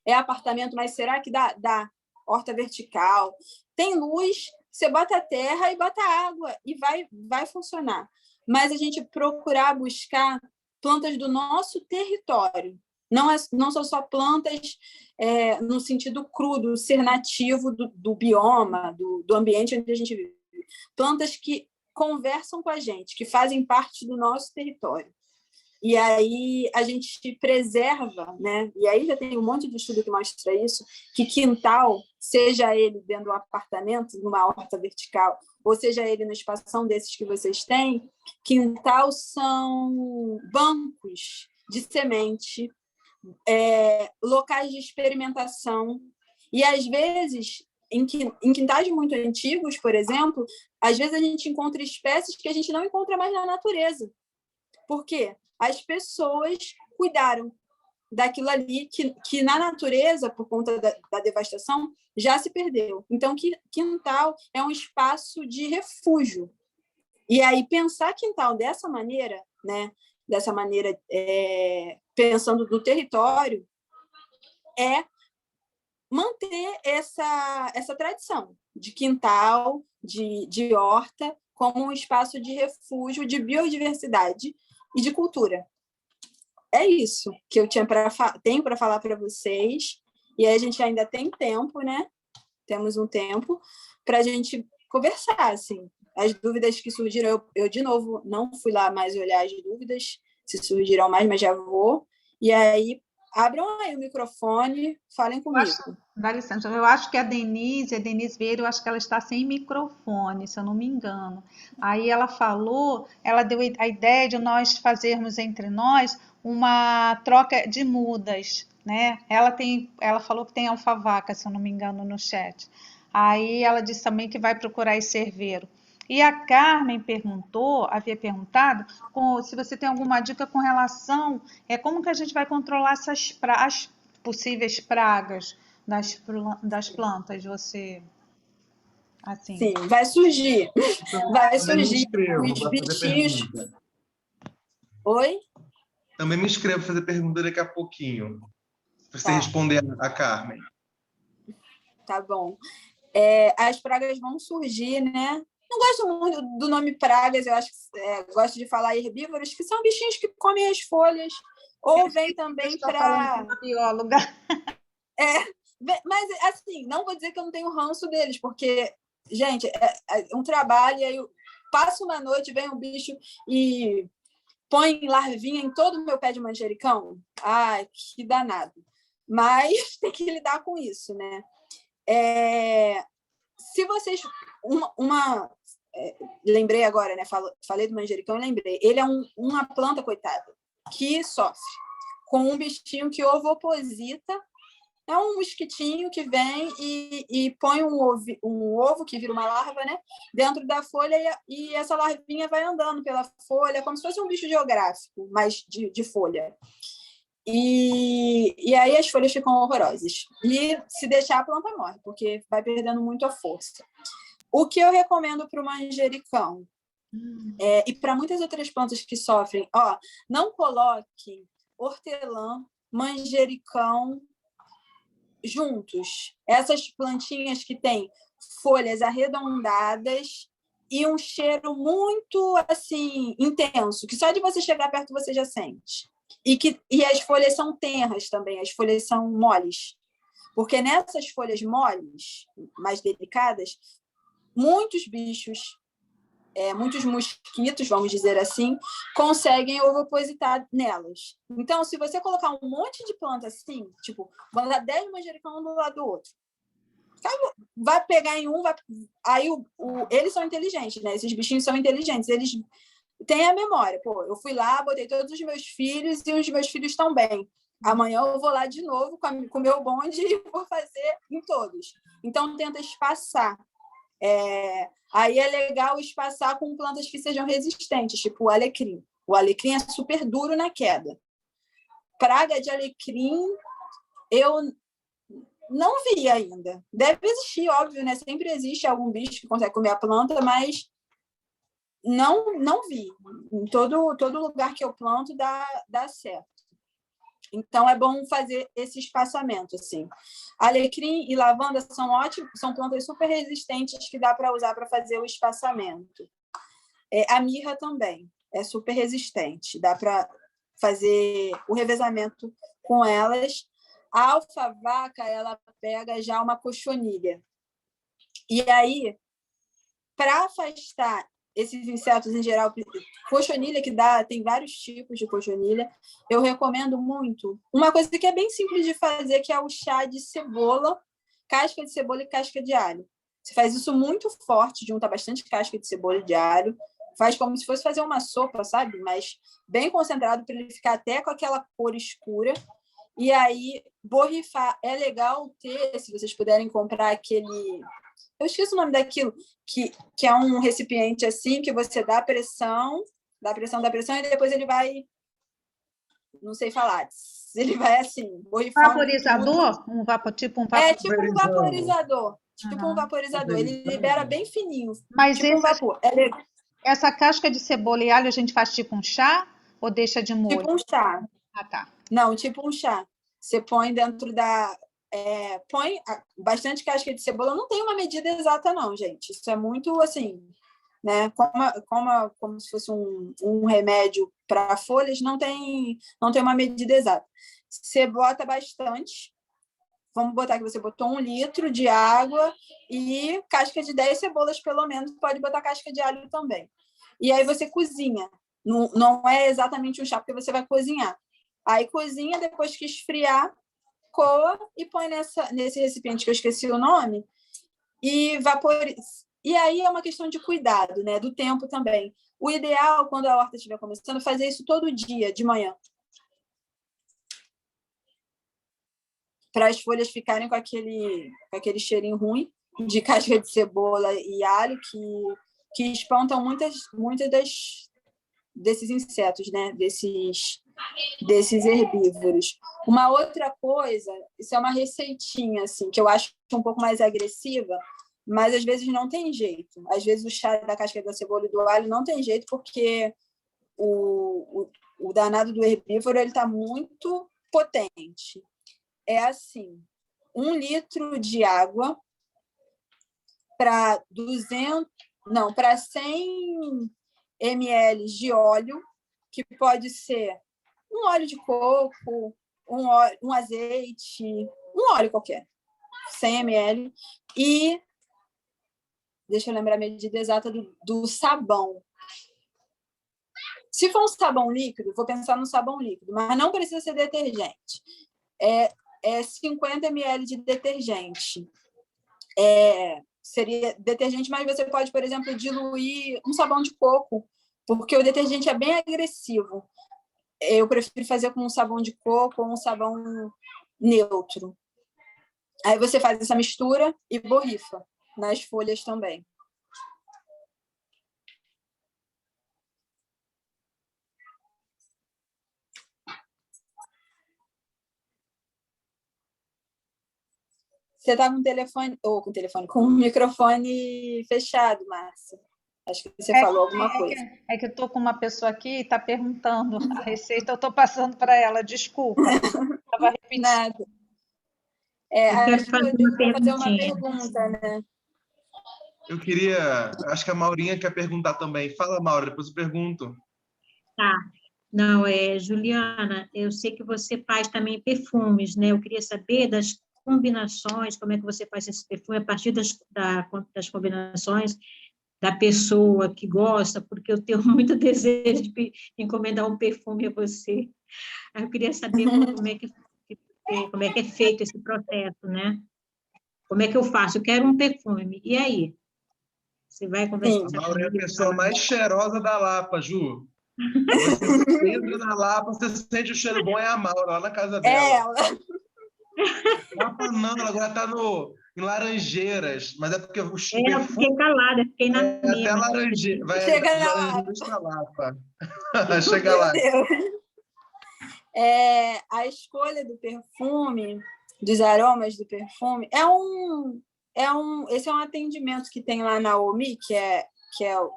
é apartamento, mas será que dá horta vertical? Tem luz, você bota a terra e bota água e vai funcionar. Mas a gente procurar buscar plantas do nosso território. Não são só plantas no sentido cru, do ser nativo do bioma, do ambiente onde a gente vive. Plantas que conversam com a gente, que fazem parte do nosso território. E aí a gente preserva, né? E aí já tem um monte de estudo que mostra isso, que quintal, seja ele dentro do apartamento, numa horta vertical, ou seja ele no espação desses que vocês têm, quintal são bancos de semente, locais de experimentação. E, às vezes, em quintais muito antigos, por exemplo, às vezes a gente encontra espécies que a gente não encontra mais na natureza. Por quê? As pessoas cuidaram daquilo ali que na natureza, por conta da devastação, já se perdeu. Então, quintal é um espaço de refúgio. E aí, pensar quintal dessa maneira, né? Dessa maneira, pensando no território, é manter essa tradição de quintal, de horta, como um espaço de refúgio, de biodiversidade e de cultura. É isso que eu tenho para falar para vocês. E aí a gente ainda tem tempo, né? Temos um tempo para a gente conversar, assim. As dúvidas que surgiram, eu de novo não fui lá mais olhar as dúvidas, se surgirão mais, mas já vou. E aí, abram aí o microfone, falem comigo. Dá licença, eu acho que a Denise Vieira, eu acho que ela está sem microfone, se eu não me engano. Aí ela deu a ideia de nós fazermos entre nós uma troca de mudas, né? Ela falou que tem alfavaca, se eu não me engano, no chat. Aí ela disse também que vai procurar esse cerveiro. E a Carmen havia perguntado se você tem alguma dica com relação como que a gente vai controlar as possíveis pragas das plantas, você assim. Sim, vai surgir. Vai surgir os bichinhos. Oi? Também me inscrevo para fazer pergunta daqui a pouquinho, para você responder a Carmen. Tá bom. As pragas vão surgir, né? Não gosto muito do nome pragas, eu acho que gosto de falar herbívoros, que são bichinhos que comem as folhas, ou vem também para... uma bióloga. Mas, assim, não vou dizer que eu não tenho ranço deles, porque, gente, é um trabalho, aí eu passo uma noite, vem um bicho e põe larvinha em todo o meu pé de manjericão. Ai, que danado. Mas tem que lidar com isso, né? Se vocês... lembrei agora, né? Falei do manjericão e lembrei. Ele é uma planta, coitada, que sofre com um bichinho que ovoposita. É um mosquitinho que vem e põe um ovo que vira uma larva, né, dentro da folha, e essa larvinha vai andando pela folha, como se fosse um bicho geográfico, mas de folha. E aí as folhas ficam horrorosas. E se deixar, a planta morre, porque vai perdendo muito a força. O que eu recomendo para o manjericão e para muitas outras plantas que sofrem, não coloquem hortelã, manjericão juntos. Essas plantinhas que têm folhas arredondadas e um cheiro muito assim intenso, que só de você chegar perto você já sente. E as folhas são tenras também, as folhas são moles. Porque nessas folhas moles, mais delicadas, muitos bichos, muitos mosquitos, vamos dizer assim, conseguem ovopositar nelas. Então, se você colocar um monte de planta assim, tipo, botar 10 manjericão um do lado do outro, vai pegar em um, aí eles são inteligentes, né? Esses bichinhos são inteligentes, eles têm a memória. Pô, eu fui lá, botei todos os meus filhos e os meus filhos estão bem. Amanhã eu vou lá de novo com o meu bonde e vou fazer em todos. Então, tenta espaçar. Aí é legal espaçar com plantas que sejam resistentes, tipo o alecrim. O alecrim é super duro na queda. Praga de alecrim, eu não vi ainda. Deve existir, óbvio, né? Sempre existe algum bicho que consegue comer a planta, mas não vi. Em todo lugar que eu planto dá certo. Então, é bom fazer esse espaçamento, assim. Alecrim e lavanda são ótimos, são plantas super resistentes que dá para usar para fazer o espaçamento. A mirra também é super resistente, dá para fazer o revezamento com elas. A alfavaca, ela pega já uma cochonilha. E aí, para afastar esses insetos em geral, cochonilha tem vários tipos de cochonilha, eu recomendo muito uma coisa que é bem simples de fazer, que é o chá de cebola, casca de cebola e casca de alho. Você faz isso muito forte, junta bastante casca de cebola e de alho, faz como se fosse fazer uma sopa, sabe? Mas bem concentrado para ele ficar até com aquela cor escura. E aí, borrifar. É legal ter, se vocês puderem comprar aquele... Eu esqueci o nome daquilo, que é um recipiente assim, que você dá pressão, e depois ele vai... Não sei falar. Ele vai assim, borrifando Vaporizador? Tipo um vaporizador. tipo um vaporizador. Tipo um vaporizador. Ele libera bem fininho. Mas tipo um vapor. Essa casca de cebola e alho a gente faz tipo um chá ou deixa de molho? Tipo um chá. Ah, tá. Não, tipo um chá. Você põe dentro da... põe bastante casca de cebola. Não tem uma medida exata, não, gente. Isso é muito, assim, né? Como se fosse um remédio para folhas, não tem uma medida exata. Você bota bastante. Vamos botar que você botou 1 litro de água e casca de 10 cebolas, pelo menos. Pode botar casca de alho também. E aí você cozinha. Não é exatamente um chá, porque você vai cozinhar. Aí cozinha, depois que esfriar, coa e põe nesse recipiente que eu esqueci o nome e vaporiza. E aí é uma questão de cuidado, né? Do tempo também. O ideal, quando a horta estiver começando, é fazer isso todo dia, de manhã. Para as folhas ficarem com aquele cheirinho ruim de casca de cebola e alho que espantam muitas desses insetos, né? Desses herbívoros. Uma outra coisa, isso é uma receitinha assim, que eu acho um pouco mais agressiva, mas às vezes não tem jeito. Às vezes o chá da casca da cebola e do alho não tem jeito, porque o danado do herbívoro está muito potente. É assim, 1 litro de água para 200 Não, para 100 ml de óleo, que pode ser um óleo de coco, um azeite, um óleo qualquer, 100 ml. E, deixa eu lembrar a medida exata do sabão. Se for um sabão líquido, vou pensar no sabão líquido, mas não precisa ser detergente. É 50 ml de detergente. Seria detergente, mas você pode, por exemplo, diluir um sabão de coco, porque o detergente é bem agressivo. Eu prefiro fazer com um sabão de coco ou um sabão neutro. Aí você faz essa mistura e borrifa nas folhas também. Você está com o telefone, com o microfone fechado, Márcia. Acho que você falou alguma coisa. É que eu estou com uma pessoa aqui e está perguntando a receita, eu estou passando para ela, desculpa. Estava repetindo. Nada. Acho que eu devo fazer uma pergunta, né? Eu acho que a Maurinha quer perguntar também. Fala, Maura, depois eu pergunto. Tá. Não, Juliana, eu sei que você faz também perfumes, né? Eu queria saber das combinações, como é que você faz esse perfume a partir das combinações da pessoa que gosta, porque eu tenho muito desejo de encomendar um perfume a você. Eu queria saber como é que é feito esse processo, né? Como é que eu faço? Eu quero um perfume. E aí? Você vai conversar A Maura é a comigo? pessoa mais cheirosa da Lapa, Ju. Você entra na Lapa, você sente o cheiro bom, é a Maura, lá na casa dela. Ela. Lapa não, ela agora está em Laranjeiras, mas é porque o Eu fiquei calada, fiquei na minha. até Laranjeiras, vai Chega das na Laranjeiras para Lapa. Chega lá. A escolha do perfume, dos aromas do perfume, esse é um atendimento que tem lá na OMI, que é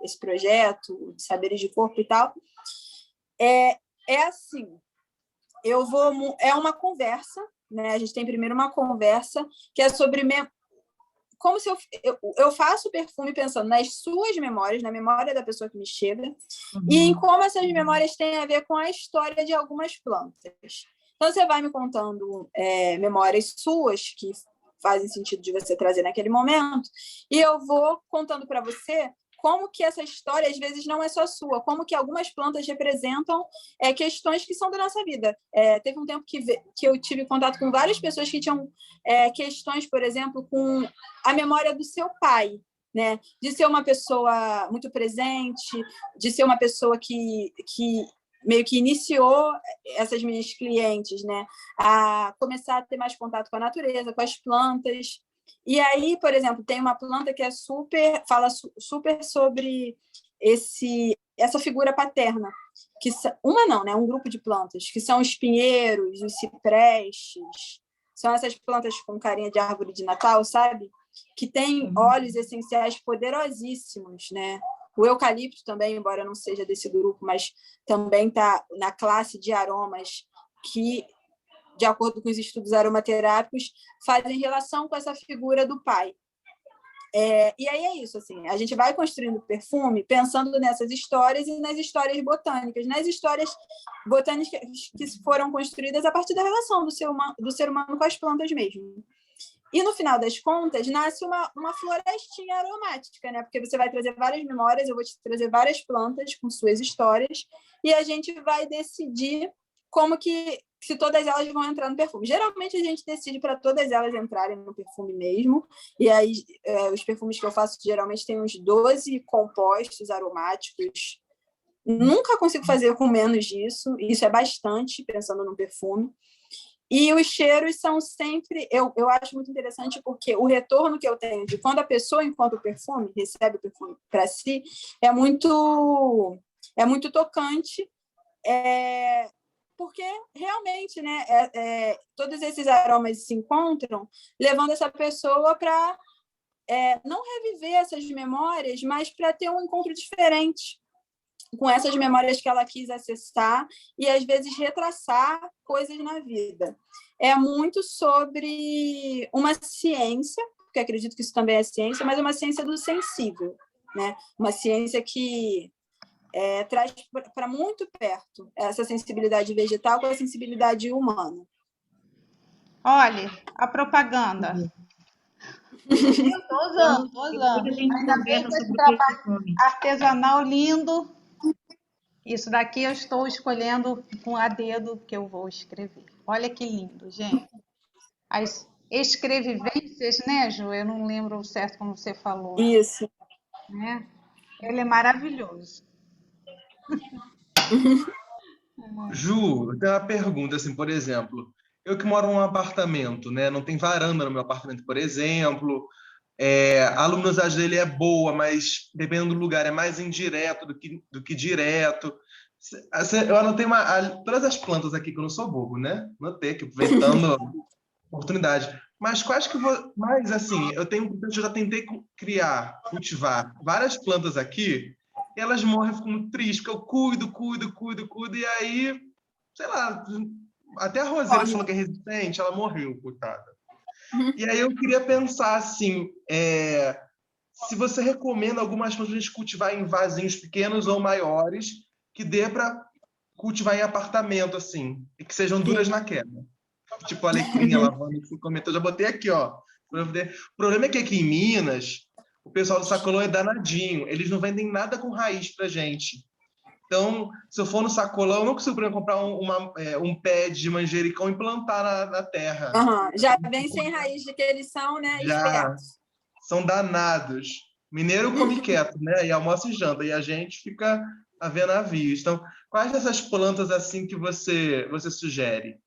esse projeto de saberes de corpo e tal. Assim, é uma conversa, né? A gente tem primeiro uma conversa que é sobre como se eu faço o perfume pensando nas suas memórias, na memória da pessoa que me chega, e em como essas memórias têm a ver com a história de algumas plantas. Então, você vai me contando memórias suas que fazem sentido de você trazer naquele momento, e eu vou contando para você como que essa história, às vezes, não é só sua, como que algumas plantas representam questões que são da nossa vida. Teve um tempo que eu tive contato com várias pessoas que tinham questões, por exemplo, com a memória do seu pai, né? De ser uma pessoa muito presente, de ser uma pessoa que meio que iniciou essas minhas clientes, né? A começar a ter mais contato com a natureza, com as plantas. E aí, por exemplo, tem uma planta que fala super sobre essa figura paterna, uma não, né? Um grupo de plantas, que são os pinheiros, os ciprestes, são essas plantas com carinha de árvore de Natal, sabe? Que tem óleos essenciais poderosíssimos, né? O eucalipto também, embora não seja desse grupo, mas também está na classe de aromas que, de acordo com os estudos aromaterápicos, fazem relação com essa figura do pai. E aí é isso, assim, a gente vai construindo perfume pensando nessas histórias e nas histórias botânicas, nas histórias botânicas que foram construídas a partir da relação do ser humano com as plantas mesmo. E, no final das contas, nasce uma florestinha aromática, né? Porque você vai trazer várias memórias, eu vou te trazer várias plantas com suas histórias, e a gente vai decidir se todas elas vão entrar no perfume. Geralmente, a gente decide para todas elas entrarem no perfume mesmo, e aí os perfumes que eu faço, geralmente, têm uns 12 compostos aromáticos. Nunca consigo fazer com menos disso, isso é bastante, pensando no perfume. E os cheiros são sempre... Eu acho muito interessante porque o retorno que eu tenho de quando a pessoa, enquanto o perfume, recebe o perfume para si, é muito tocante, porque realmente, né, todos esses aromas se encontram, levando essa pessoa para não reviver essas memórias, mas para ter um encontro diferente com essas memórias que ela quis acessar e, às vezes, retraçar coisas na vida. É muito sobre uma ciência, porque acredito que isso também é ciência, mas é uma ciência do sensível, né? Uma ciência que traz para muito perto essa sensibilidade vegetal com a sensibilidade humana. Olha, a propaganda. Eu tô usando, tô Depois usando. a gente Ainda bem conversa com esse sobre o trabalho perfume. artesanal lindo. Isso daqui eu estou escolhendo com a dedo que eu vou escrever. Olha que lindo, gente. As escrevivências, né, Ju? Eu não lembro certo como você falou, Isso. né? Ele é maravilhoso. Ju, eu tenho uma pergunta, assim, por exemplo, eu que moro num apartamento, né? Não tem varanda no meu apartamento, por exemplo. A luminosidade dele é boa, mas dependendo do lugar é mais indireto do que direto. Eu anotei todas as plantas aqui, que eu não sou bobo, né? Anotei aqui, aproveitando a oportunidade. Mas quais que vou. Mas, assim, eu já tentei cultivar várias plantas aqui, e elas morrem, eu fico muito triste, porque eu cuido, e aí, sei lá, até a roseira que falou que é resistente, ela morreu, coitada. E aí eu queria pensar assim, se você recomenda algumas plantas a gente cultivar em vasinhos pequenos ou maiores, que dê para cultivar em apartamento, assim, e que sejam duras na queda. Tipo alecrim, a lavanda que você comentou, já botei aqui, ó. O problema é que aqui em Minas, o pessoal do sacolão é danadinho, eles não vendem nada com raiz pra gente. Então, se eu for no sacolão, eu não consigo, por exemplo, comprar um pé de manjericão e plantar na terra. Uhum. Já vem sem raiz de que eles são, né, Já espertos. são danados. Mineiro come quieto, né? E almoça e janta, e a gente fica a ver navios. Então, quais dessas plantas assim que você sugere?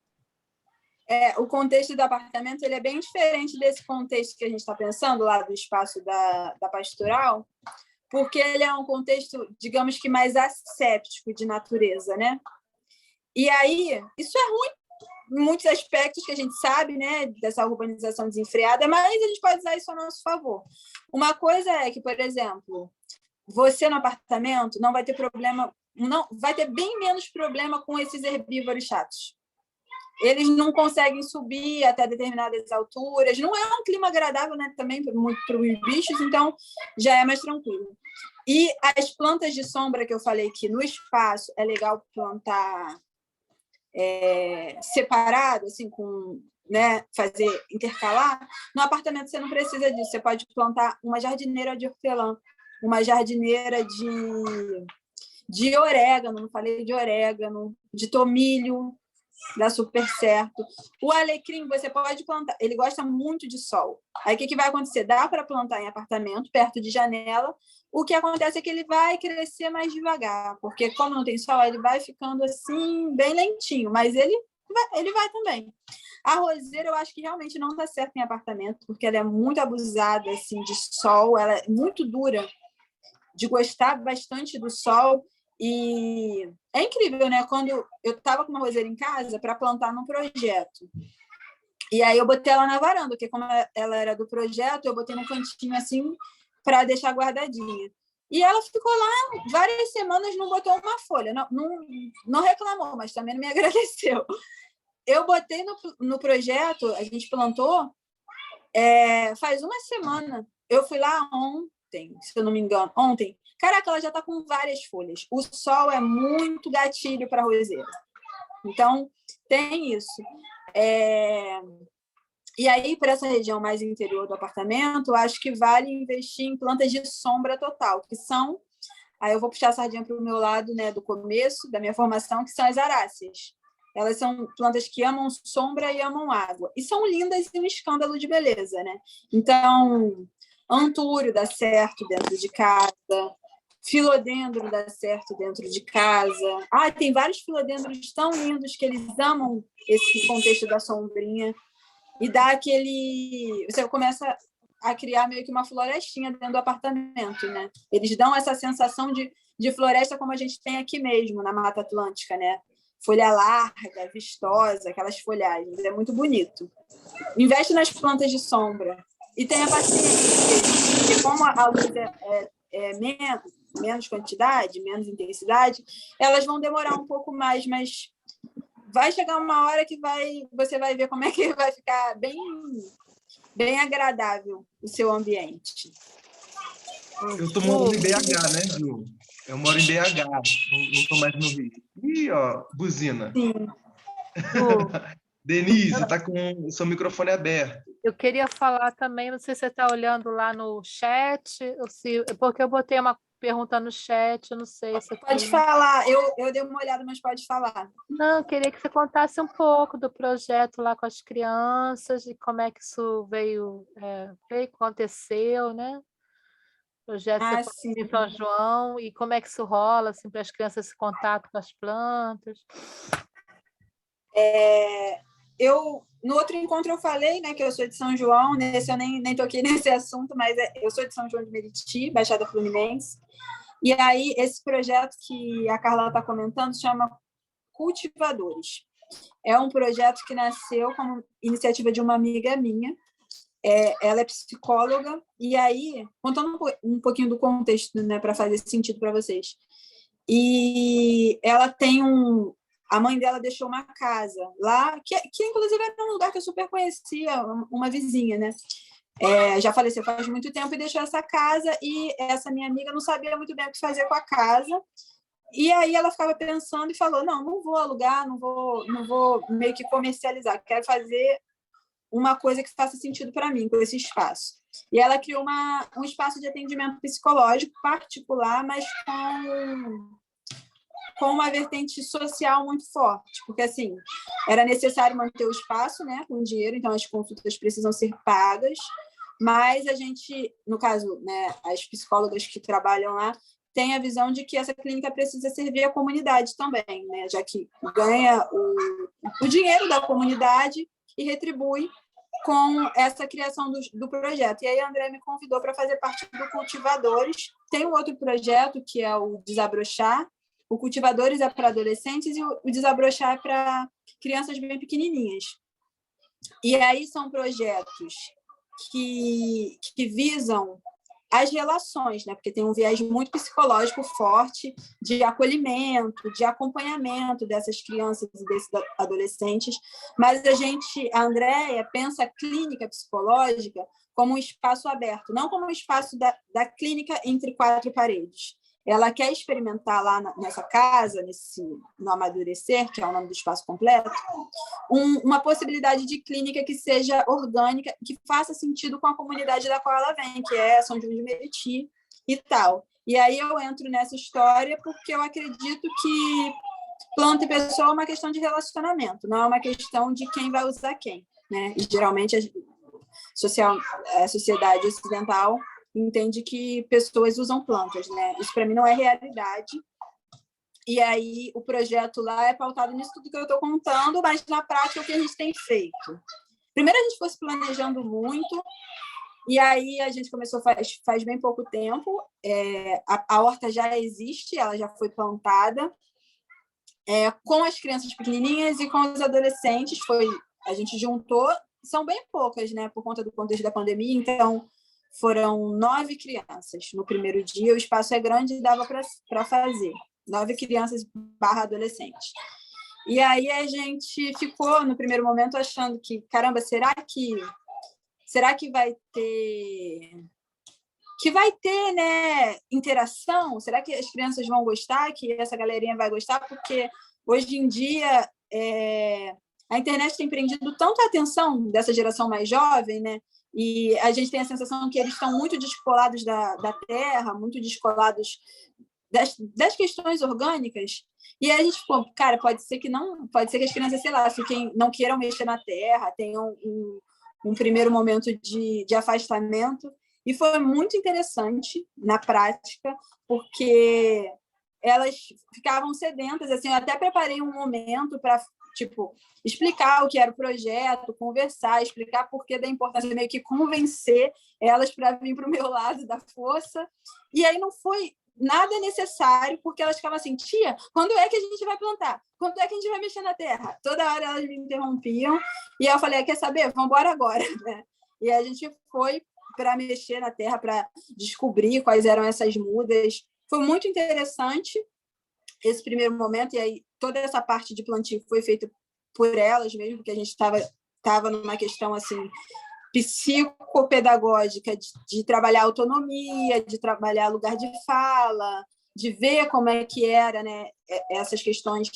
O contexto do apartamento ele é bem diferente desse contexto que a gente está pensando lá do espaço da pastoral, porque ele é um contexto, digamos que mais asséptico de natureza, né? E aí, isso é ruim em muitos aspectos que a gente sabe, né, dessa urbanização desenfreada, mas a gente pode usar isso a nosso favor. Uma coisa é que, por exemplo, você no apartamento não vai ter problema, não vai ter bem menos problema com esses herbívoros chatos. Eles não conseguem subir até determinadas alturas, não é um clima agradável, né, também muito para os bichos, então já é mais tranquilo. E as plantas de sombra que eu falei que no espaço é legal plantar separado, assim, né, fazer intercalar, no apartamento você não precisa disso, você pode plantar uma jardineira de hortelã, uma jardineira de orégano, não falei de orégano, de tomilho, dá super certo. O alecrim você pode plantar, ele gosta muito de sol. Aí o que vai acontecer? Dá para plantar em apartamento, perto de janela. O que acontece é que ele vai crescer mais devagar, porque como não tem sol, ele vai ficando assim, bem lentinho, mas ele vai também. A roseira eu acho que realmente não está certo em apartamento, porque ela é muito abusada assim, de sol, ela é muito dura, de gostar bastante do sol. E é incrível, né? Quando eu estava com uma roseira em casa para plantar num projeto. E aí eu botei ela na varanda, porque como ela era do projeto, eu botei num cantinho assim para deixar guardadinha. E ela ficou lá várias semanas, não botou uma folha. Não reclamou, mas também não me agradeceu. Eu botei no projeto, a gente plantou, faz uma semana. Eu fui lá ontem, se eu não me engano, ontem. Caraca, ela já está com várias folhas. O sol é muito gatilho para a roseira. Então, tem isso. E aí, para essa região mais interior do apartamento, acho que vale investir em plantas de sombra total, que são... Aí eu vou puxar a sardinha para o meu lado, né, do começo da minha formação, que são as aráceas. Elas são plantas que amam sombra e amam água. E são lindas e um escândalo de beleza, né? Então, antúrio dá certo dentro de casa, filodendro dá certo dentro de casa. Tem vários filodendros tão lindos que eles amam esse contexto da sombrinha. E dá aquele... Você começa a criar meio que uma florestinha dentro do apartamento, né? Eles dão essa sensação de floresta como a gente tem aqui mesmo, na Mata Atlântica, né? Folha larga, vistosa, aquelas folhagens. É muito bonito. Investe nas plantas de sombra. E tenha paciência, porque como a luz é menos quantidade, menos intensidade, elas vão demorar um pouco mais, mas vai chegar uma hora que você vai ver como é que vai ficar bem agradável o seu ambiente. Eu tô morando em BH, né, Ju? Eu moro em BH, não tô mais no Rio. Ih, ó, buzina. Sim. Ju, Denise, tá com o seu microfone aberto. eu queria falar também, não sei se você está olhando lá no chat, ou se, porque eu botei uma pergunta no chat, eu não sei se você tá Pode olhando. falar. Eu dei uma olhada, mas pode falar. Não, eu queria que você contasse um pouco do projeto lá com as crianças e como é que isso aconteceu, né? O projeto você Ah, falou sim. em São João e como é que isso rola, assim, para as crianças esse contato com as plantas. No outro encontro eu falei, né, que eu sou de São João, nesse eu nem toquei nesse assunto, mas eu sou de São João de Meriti, Baixada Fluminense. E aí, esse projeto que a Carla está comentando chama Cultivadores. É um projeto que nasceu como iniciativa de uma amiga minha. Ela é psicóloga, e aí, contando um pouquinho do contexto, né, para fazer sentido para vocês. E ela tem a mãe dela deixou uma casa lá, que inclusive era um lugar que eu super conhecia, uma vizinha, né? Já faleceu faz muito tempo e deixou essa casa, e essa minha amiga não sabia muito bem o que fazer com a casa. E aí ela ficava pensando e falou: não vou alugar, não vou meio que comercializar, quero fazer uma coisa que faça sentido para mim com esse espaço. E ela criou um espaço de atendimento psicológico particular, mas com uma vertente social muito forte, porque assim, era necessário manter o espaço, né, com dinheiro, então as consultas precisam ser pagas, mas a gente, no caso, né, as psicólogas que trabalham lá, tem a visão de que essa clínica precisa servir a comunidade também, né, já que ganha o dinheiro da comunidade e retribui com essa criação do projeto. E aí a André me convidou para fazer parte do Cultivadores. Tem um outro projeto que é o Desabrochar. O Cultivadores é para adolescentes e o Desabrochar é para crianças bem pequenininhas. E aí são projetos que visam as relações, né? Porque tem um viés muito psicológico forte de acolhimento, de acompanhamento dessas crianças e desses adolescentes, mas a Andréia pensa a clínica psicológica como um espaço aberto, não como um espaço da clínica entre quatro paredes. Ela quer experimentar lá nessa casa, no Amadurecer, que é o nome do espaço completo, uma possibilidade de clínica que seja orgânica, que faça sentido com a comunidade da qual ela vem, que é São João de Meriti e tal. E aí eu entro nessa história porque eu acredito que planta e pessoa é uma questão de relacionamento, não é uma questão de quem vai usar quem, né? E geralmente a sociedade ocidental entende que pessoas usam plantas, né? Isso para mim não é realidade. E aí o projeto lá é pautado nisso tudo que eu estou contando, mas na prática o que a gente tem feito? Primeiro a gente foi se planejando muito, e aí a gente começou faz bem pouco tempo. A horta já existe, ela já foi plantada, com as crianças pequenininhas e com os adolescentes. A gente juntou, são bem poucas, né? Por conta do contexto da pandemia, então foram 9 crianças no primeiro dia, o espaço é grande e dava para fazer. 9 crianças / adolescentes. E aí a gente ficou, no primeiro momento, achando que, caramba, será que vai ter, né, interação? Será que as crianças vão gostar, que essa galerinha vai gostar? Porque hoje em dia a internet tem prendido tanto a atenção dessa geração mais jovem, né? E a gente tem a sensação que eles estão muito descolados da terra, muito descolados das questões orgânicas. E a gente ficou, cara, pode ser que as crianças, sei lá, não queiram mexer na terra, tenham um primeiro momento de afastamento. E foi muito interessante na prática, porque elas ficavam sedentas. Assim, eu até preparei um momento para explicar o que era o projeto, conversar, explicar por que da importância, meio que convencer elas para vir para o meu lado da força. E aí não foi nada necessário, porque elas ficavam assim: tia, quando é que a gente vai plantar? Quando é que a gente vai mexer na terra? Toda hora elas me interrompiam, e eu falei: quer saber? Vamos embora agora, né? E a gente foi para mexer na terra, para descobrir quais eram essas mudas. Foi muito interessante esse primeiro momento, e aí toda essa parte de plantio foi feita por elas mesmo, porque a gente estava numa questão assim psicopedagógica de trabalhar autonomia, de trabalhar lugar de fala, de ver como é que era, né, essas questões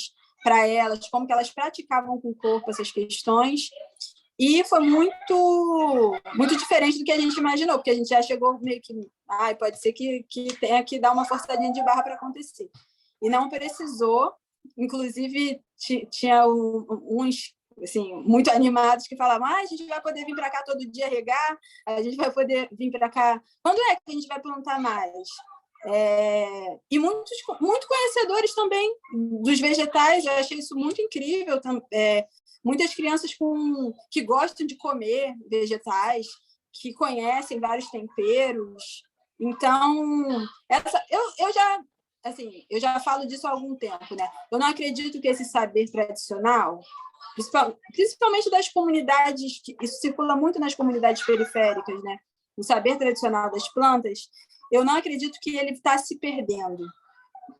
para elas, como que elas praticavam com o corpo essas questões. E foi muito diferente do que a gente imaginou, porque a gente já chegou meio que, pode ser que tenha que dar uma forçadinha de barra para acontecer. E não precisou. Inclusive, tinha uns assim, muito animados que falavam: a gente vai poder vir para cá todo dia regar, a gente vai poder vir para cá. Quando é que a gente vai plantar mais? E muito conhecedores também dos vegetais. Eu achei isso muito incrível. Muitas crianças que gostam de comer vegetais, que conhecem vários temperos. Então, eu já falo disso há algum tempo, né? Eu não acredito que esse saber tradicional, principalmente das comunidades, isso circula muito nas comunidades periféricas, né? O saber tradicional das plantas, eu não acredito que ele está se perdendo.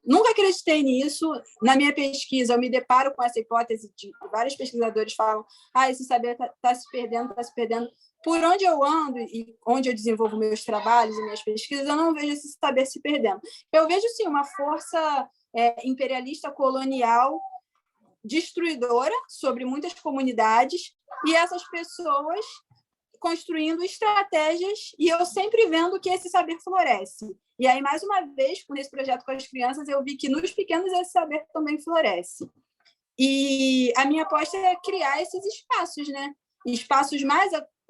Nunca acreditei nisso. Na minha pesquisa, eu me deparo com essa hipótese de vários pesquisadores falam: esse saber está se perdendo, está se perdendo. Por onde eu ando e onde eu desenvolvo meus trabalhos e minhas pesquisas, eu não vejo esse saber se perdendo. Eu vejo, sim, uma força imperialista colonial destruidora sobre muitas comunidades e essas pessoas construindo estratégias, e eu sempre vendo que esse saber floresce. E aí, mais uma vez, nesse projeto com as crianças, eu vi que nos pequenos esse saber também floresce. E a minha aposta é criar esses espaços, né? Espaços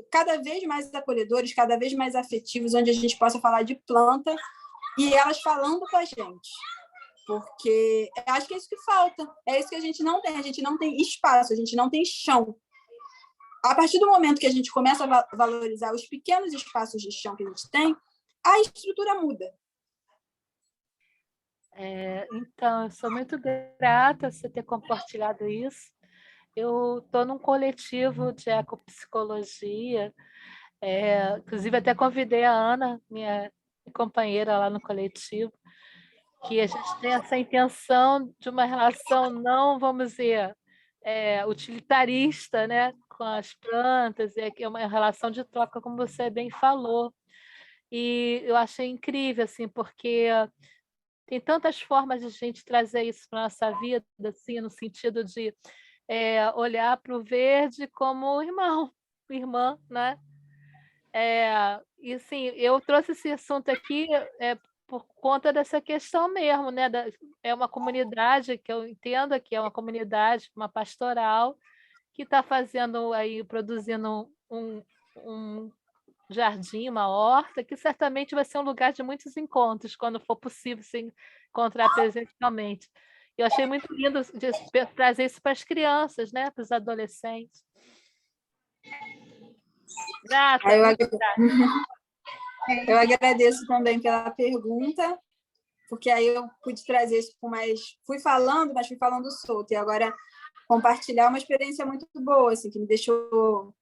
cada vez mais acolhedores, cada vez mais afetivos, onde a gente possa falar de planta e elas falando com a gente. Porque eu acho que é isso que falta. É isso que a gente não tem espaço, a gente não tem chão. A partir do momento que a gente começa a valorizar os pequenos espaços de chão que a gente tem, a estrutura muda. Então, eu sou muito grata por você ter compartilhado isso. Eu estou num coletivo de ecopsicologia, inclusive até convidei a Ana, minha companheira lá no coletivo, que a gente tem essa intenção de uma relação não, vamos dizer, utilitarista, né, com as plantas, é uma relação de troca, como você bem falou. E eu achei incrível, assim, porque tem tantas formas de a gente trazer isso para a nossa vida, assim, no sentido de olhar para o verde como irmão, irmã, né? E assim, eu trouxe esse assunto aqui por conta dessa questão mesmo, né? É uma comunidade que eu entendo que é uma comunidade, uma pastoral, que está fazendo aí, produzindo um jardim, uma horta, que certamente vai ser um lugar de muitos encontros, quando for possível se encontrar presencialmente. Eu achei muito lindo de trazer isso para as crianças, né? Para os adolescentes. Grata. Eu agradeço também pela pergunta, porque aí eu pude trazer isso com mais... Fui falando, mas fui falando solto. E agora compartilhar uma experiência muito boa, assim, que me deixou...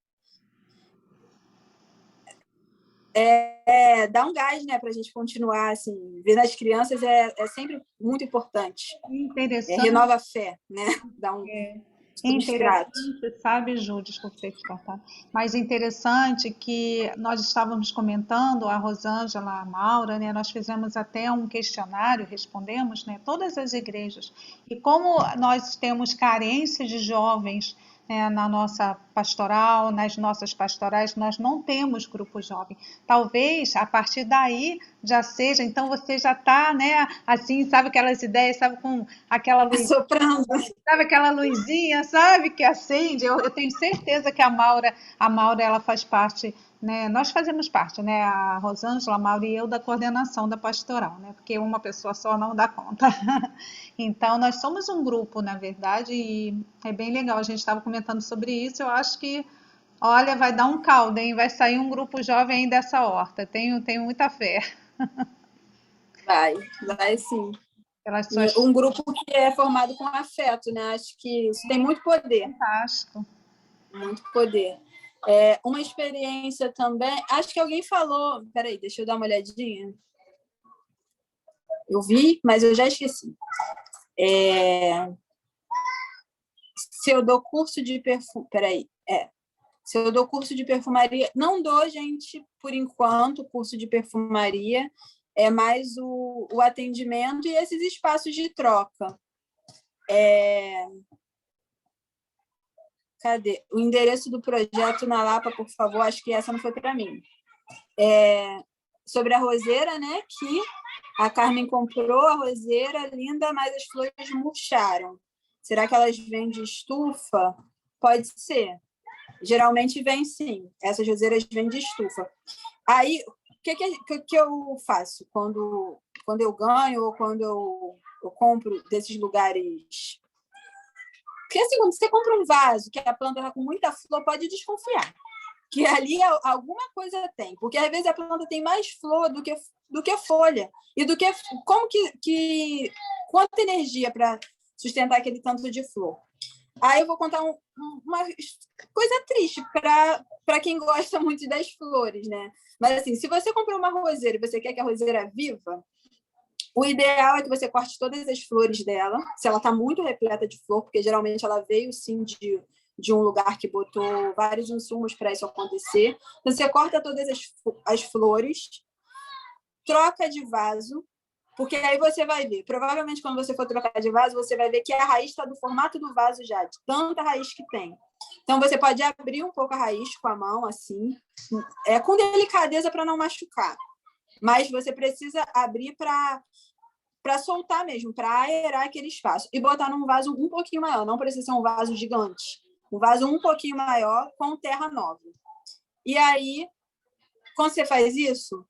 dar um gás, né, para a gente continuar, assim, ver nas crianças é sempre muito importante. Interessante. Renova a fé, né? Dá um substrato. Interessante, sabe, Ju, desculpa ter te cortado, mas interessante que nós estávamos comentando, a Rosângela, a Maura, né, nós fizemos até um questionário, respondemos, né, todas as igrejas, e como nós temos carência de jovens, né, na nossa pastoral, nas nossas pastorais, nós não temos grupo jovem. Talvez a partir daí já seja, então você já está, né, assim, sabe aquelas ideias, sabe, com aquela luz, sabe aquela luzinha, sabe, que acende. Eu tenho certeza que a Maura ela faz parte, né, nós fazemos parte, né, a Rosângela, a Maura e eu, da coordenação da pastoral, né, porque uma pessoa só não dá conta. Então, nós somos um grupo, na verdade, e é bem legal. A gente estava comentando sobre isso. Eu acho que, olha, vai dar um caldo, hein? Vai sair um grupo jovem aí dessa horta. Tenho muita fé. Vai sim. Um grupo que é formado com afeto, né? Acho que isso tem muito poder. Fantástico. Muito poder. Uma experiência também... Acho que alguém falou... Peraí, deixa eu dar uma olhadinha. Eu vi, mas eu já esqueci. Se eu dou curso de perfume... Peraí. Se eu dou curso de perfumaria, não dou, gente, por enquanto, curso de perfumaria, é mais o atendimento e esses espaços de troca. Cadê? O endereço do projeto na Lapa, por favor, acho que essa não foi para mim. Sobre a roseira, né, que a Carmen comprou a roseira linda, mas as flores murcharam. Será que elas vêm de estufa? Pode ser. Geralmente vem, sim. Essas roseiras vêm de estufa. Aí, o que eu faço quando eu ganho ou quando eu compro desses lugares? Porque, assim, quando você compra um vaso que a planta está com muita flor, pode desconfiar que ali alguma coisa tem. Porque, às vezes, a planta tem mais flor do que folha. E do que... Como que quanta energia para sustentar aquele tanto de flor? Aí eu vou contar uma coisa triste para quem gosta muito das flores, né? Mas, assim, se você comprou uma roseira e você quer que a roseira viva, o ideal é que você corte todas as flores dela, se ela está muito repleta de flor, porque geralmente ela veio, sim, de um lugar que botou vários insumos para isso acontecer. Então, você corta todas as flores, troca de vaso, porque aí você vai ver, provavelmente quando você for trocar de vaso, você vai ver que a raiz está do formato do vaso já, de tanta raiz que tem. Então, você pode abrir um pouco a raiz com a mão, assim, com delicadeza para não machucar. Mas você precisa abrir para soltar mesmo, para aerar aquele espaço. E botar num vaso um pouquinho maior, não precisa ser um vaso gigante. Um vaso um pouquinho maior, com terra nova. E aí, quando você faz isso...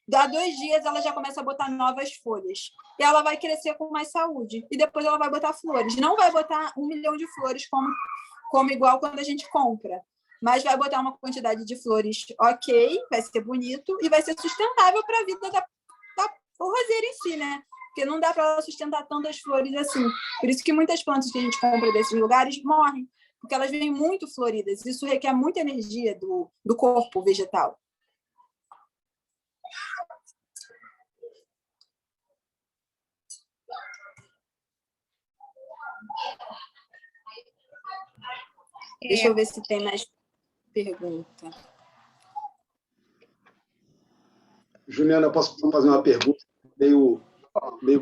Dá 2 dias, ela já começa a botar novas folhas. E ela vai crescer com mais saúde. E depois ela vai botar flores. Não vai botar 1 milhão de flores como igual quando a gente compra. Mas vai botar uma quantidade de flores ok, vai ser bonito e vai ser sustentável para a vida da roseira em si, né? Porque não dá para ela sustentar tantas flores assim. Por isso que muitas plantas que a gente compra desses lugares morrem. Porque elas vêm muito floridas. Isso requer muita energia do corpo vegetal. Deixa eu ver se tem mais pergunta. Juliana, eu posso fazer uma pergunta meio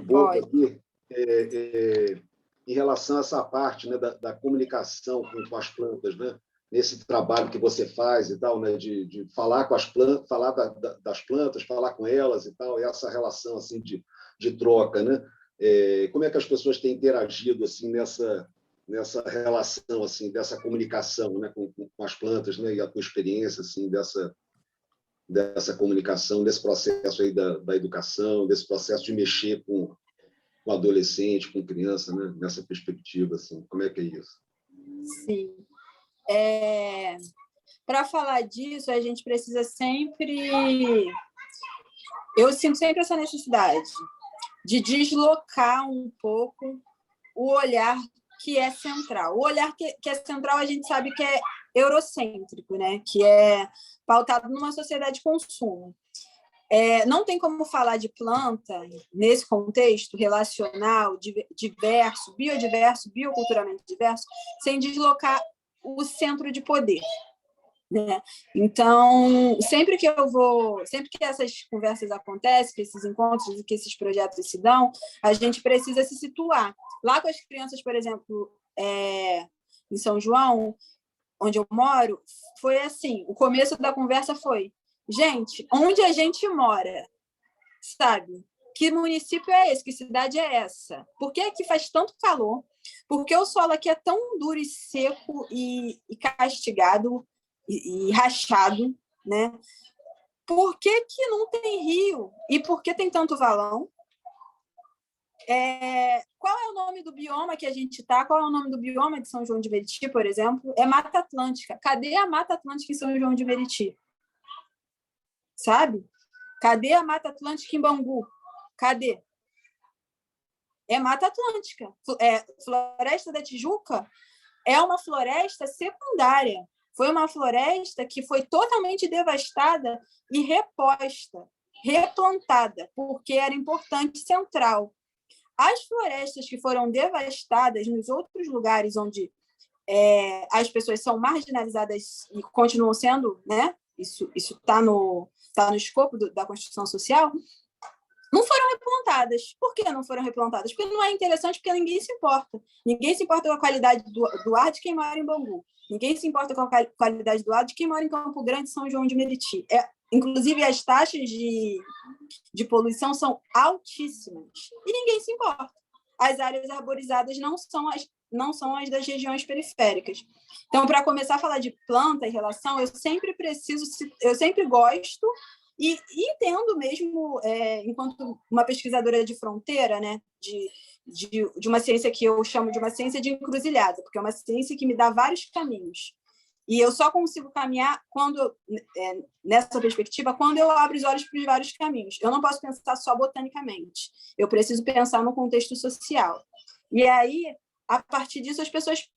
boba aqui? Em relação a essa parte, né, da comunicação com as plantas, né? Nesse trabalho que você faz e tal, né, de falar com as plantas, falar das plantas, falar com elas e tal, e essa relação assim de troca, né? Como é que as pessoas têm interagido assim nessa relação assim dessa comunicação, né, com as plantas, né, e a tua experiência assim dessa comunicação, desse processo aí da educação, desse processo de mexer com adolescente, com criança, né, nessa perspectiva assim, como é que é isso? Sim. Para falar disso, a gente precisa sempre... Eu sinto sempre essa necessidade de deslocar um pouco o olhar que é central. O olhar que é central, a gente sabe que é eurocêntrico, né? Que é pautado numa sociedade de consumo. Não tem como falar de planta nesse contexto relacional, diverso, biodiverso, bioculturalmente diverso, sem deslocar o centro de poder, né? Então, sempre que essas conversas acontecem, que esses encontros e que esses projetos se dão, a gente precisa se situar. Lá com as crianças, por exemplo, em São João, onde eu moro, foi assim, o começo da conversa foi: gente, onde a gente mora, sabe? Que município é esse? Que cidade é essa? Por que aqui faz tanto calor? Por que o solo aqui é tão duro e seco e castigado e rachado, né? Por que não tem rio? E por que tem tanto valão? Qual é o nome do bioma que a gente está? Qual é o nome do bioma de São João de Meriti, por exemplo? É Mata Atlântica. Cadê a Mata Atlântica em São João de Meriti? Sabe? Cadê a Mata Atlântica em Bangu? Cadê? É Mata Atlântica. Floresta da Tijuca é uma floresta secundária. Foi uma floresta que foi totalmente devastada e reposta, replantada, porque era importante central. As florestas que foram devastadas nos outros lugares onde as pessoas são marginalizadas e continuam sendo, né? Isso está no escopo da construção social, não foram replantadas. Por que não foram replantadas? Porque não é interessante, porque ninguém se importa. Ninguém se importa com a qualidade do ar de quem mora em Bangu. Ninguém se importa com a qualidade do ar de quem mora em Campo Grande, São João de Meriti. Inclusive, as taxas de poluição são altíssimas. E ninguém se importa. As áreas arborizadas não são as das regiões periféricas. Então, para começar a falar de planta e relação, eu sempre gosto e entendo mesmo, enquanto uma pesquisadora de fronteira, né, de uma ciência que eu chamo de uma ciência de encruzilhada, porque é uma ciência que me dá vários caminhos. E eu só consigo caminhar nessa perspectiva quando eu abro os olhos para os vários caminhos. Eu não posso pensar só botanicamente. Eu preciso pensar no contexto social. E aí, a partir disso, as pessoas,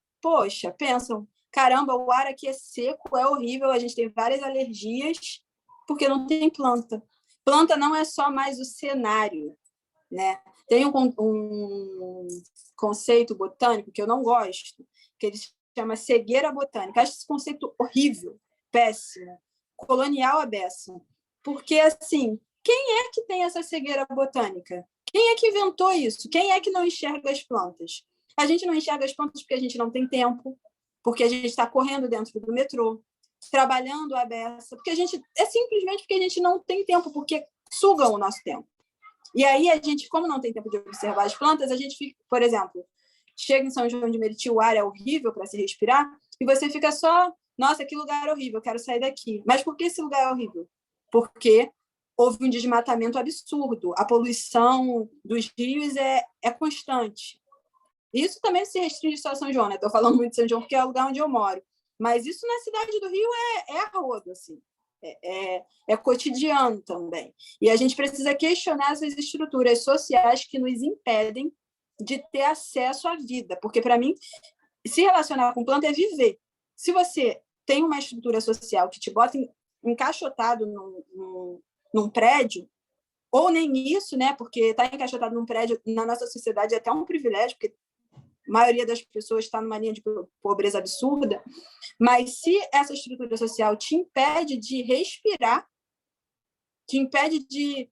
pensam, caramba, o ar aqui é seco, é horrível, a gente tem várias alergias, porque não tem planta. Planta não é só mais o cenário, né? Tem um conceito botânico que eu não gosto, que ele chama cegueira botânica. Acho esse conceito horrível, péssimo, colonial à beça. Porque, assim, quem é que tem essa cegueira botânica? Quem é que inventou isso? Quem é que não enxerga as plantas? A gente não enxerga as plantas porque a gente não tem tempo, porque a gente está correndo dentro do metrô, trabalhando à beça, simplesmente porque a gente não tem tempo, porque sugam o nosso tempo. E aí a gente, como não tem tempo de observar as plantas, a gente fica, por exemplo, chega em São João de Meriti, o ar é horrível para se respirar, e você fica só, nossa, que lugar horrível, eu quero sair daqui. Mas por que esse lugar é horrível? Porque houve um desmatamento absurdo, a poluição dos rios é constante. Isso também se restringe só a São João, né? Estou falando muito de São João porque é o lugar onde eu moro. Mas isso na cidade do Rio é a rodo, assim. É cotidiano também. E a gente precisa questionar essas estruturas sociais que nos impedem de ter acesso à vida. Porque, para mim, se relacionar com planta é viver. Se você tem uma estrutura social que te bota encaixotado num prédio, ou nem isso, né? Porque estar encaixotado num prédio na nossa sociedade é até um privilégio, porque a maioria das pessoas está numa linha de pobreza absurda, mas se essa estrutura social te impede de respirar, te impede de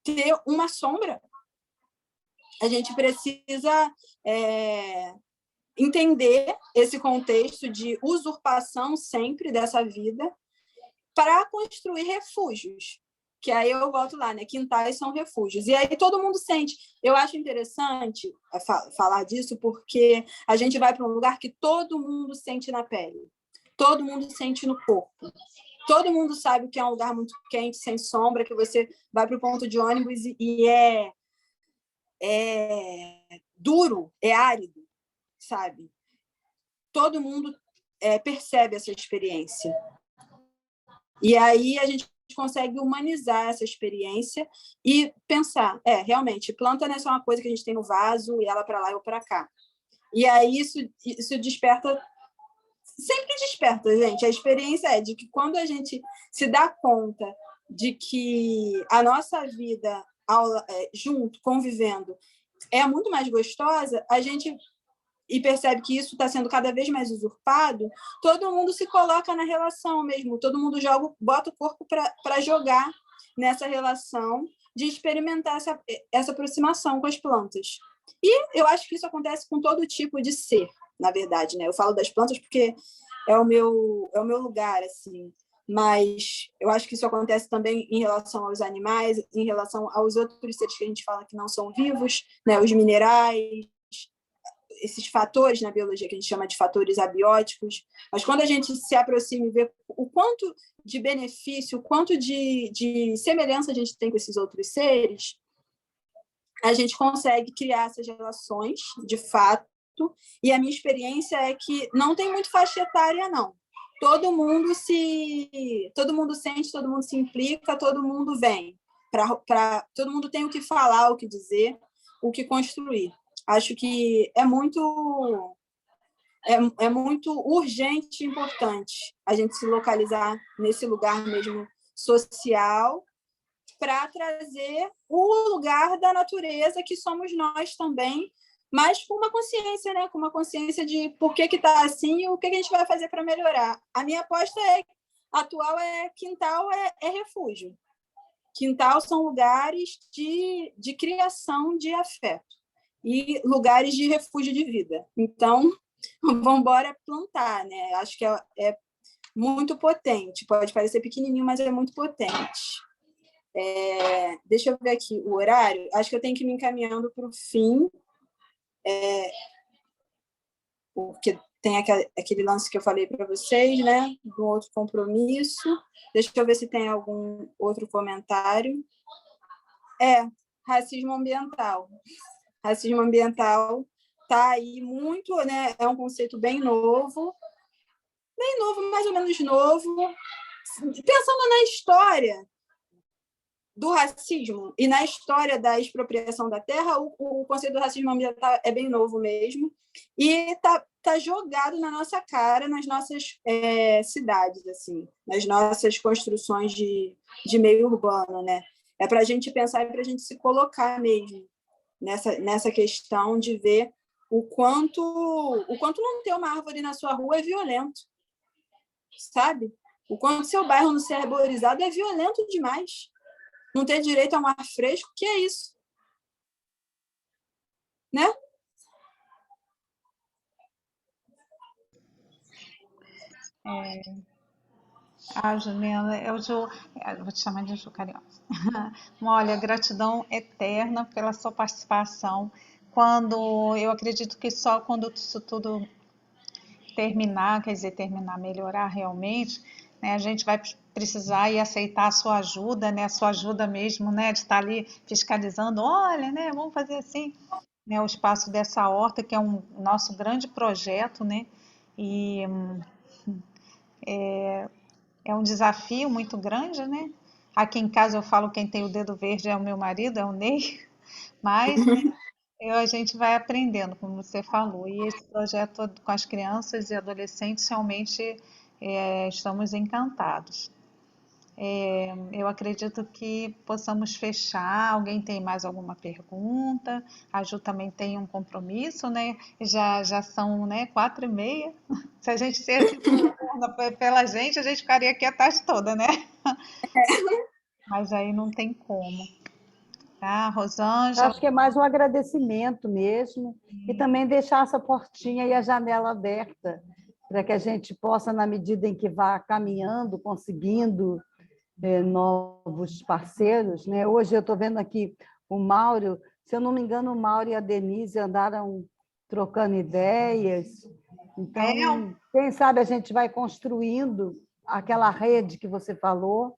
ter uma sombra, a gente precisa entender esse contexto de usurpação sempre dessa vida para construir refúgios. Que aí eu volto lá, né? Quintais são refúgios. E aí todo mundo sente. Eu acho interessante falar disso porque a gente vai para um lugar que todo mundo sente na pele. Todo mundo sente no corpo. Todo mundo sabe que é um lugar muito quente, sem sombra, que você vai para o ponto de ônibus e é duro, é árido, sabe? Todo mundo percebe essa experiência. E aí a gente consegue humanizar essa experiência e pensar, realmente, planta não é só uma coisa que a gente tem no vaso e ela para lá e eu para cá. E aí isso desperta, sempre desperta, gente. A experiência é de que quando a gente se dá conta de que a nossa vida junto, convivendo, é muito mais gostosa, a gente e percebe que isso está sendo cada vez mais usurpado, todo mundo se coloca na relação mesmo, todo mundo bota o corpo para jogar nessa relação de experimentar essa aproximação com as plantas. E eu acho que isso acontece com todo tipo de ser, na verdade, né? Eu falo das plantas porque é o meu lugar, assim, mas eu acho que isso acontece também em relação aos animais, em relação aos outros seres que a gente fala que não são vivos, né? Os minerais, esses fatores na biologia que a gente chama de fatores abióticos, mas quando a gente se aproxima e vê o quanto de benefício, o quanto de semelhança a gente tem com esses outros seres, a gente consegue criar essas relações, de fato, e a minha experiência é que não tem muito faixa etária, não. Todo mundo sente, todo mundo se implica, todo mundo vem. Todo mundo tem o que falar, o que dizer, o que construir. Acho que é muito urgente e importante a gente se localizar nesse lugar mesmo social para trazer o lugar da natureza que somos nós também mas com uma consciência, né? Com uma consciência de por que está assim e o que a gente vai fazer para melhorar. A minha aposta atual é quintal é refúgio. Quintal são lugares de criação de afeto e lugares de refúgio de vida. Então, vamos embora plantar, né? Acho que é muito potente. Pode parecer pequenininho, mas é muito potente. Deixa eu ver aqui o horário. Acho que eu tenho que ir me encaminhando para o fim, porque tem aquele lance que eu falei para vocês, né? Do outro compromisso. Deixa eu ver se tem algum outro comentário. Racismo ambiental. Racismo ambiental está aí muito, né? É um conceito bem novo, mais ou menos novo. Pensando na história do racismo e na história da expropriação da terra, o conceito do racismo ambiental é bem novo mesmo e tá jogado na nossa cara, nas nossas cidades, assim, nas nossas construções de meio urbano, né? É para a gente pensar e para a gente se colocar mesmo nessa questão de ver o quanto não ter uma árvore na sua rua é violento, sabe? O quanto seu bairro não ser arborizado é violento demais. Não ter direito a um ar fresco, que é isso? Né? Juliana, eu vou te chamar de Ju Carinhosa. Olha, gratidão eterna pela sua participação. Eu acredito que só quando isso tudo terminar, melhorar realmente, né, a gente vai precisar e aceitar a sua ajuda, né, a sua ajuda mesmo, né, de estar ali fiscalizando, olha, né, vamos fazer assim, né, o espaço dessa horta, que é um nosso grande projeto, né, e é um desafio muito grande, né? Aqui em casa eu falo quem tem o dedo verde é o meu marido, é o Ney, mas a gente vai aprendendo, como você falou. E esse projeto com as crianças e adolescentes realmente estamos encantados. Eu acredito que possamos fechar. Alguém tem mais alguma pergunta? A Ju também tem um compromisso, né? Já são, né, 4h30. Se a gente ser pela gente, a gente ficaria aqui a tarde toda, né? Mas aí não tem como. Tá, Rosângela? Acho que é mais um agradecimento mesmo, e também deixar essa portinha e a janela aberta, para que a gente possa, na medida em que vá caminhando, conseguindo novos parceiros, né? Hoje eu estou vendo aqui o Mauro, se eu não me engano, o Mauro e a Denise andaram trocando ideias. Então, quem sabe a gente vai construindo aquela rede que você falou,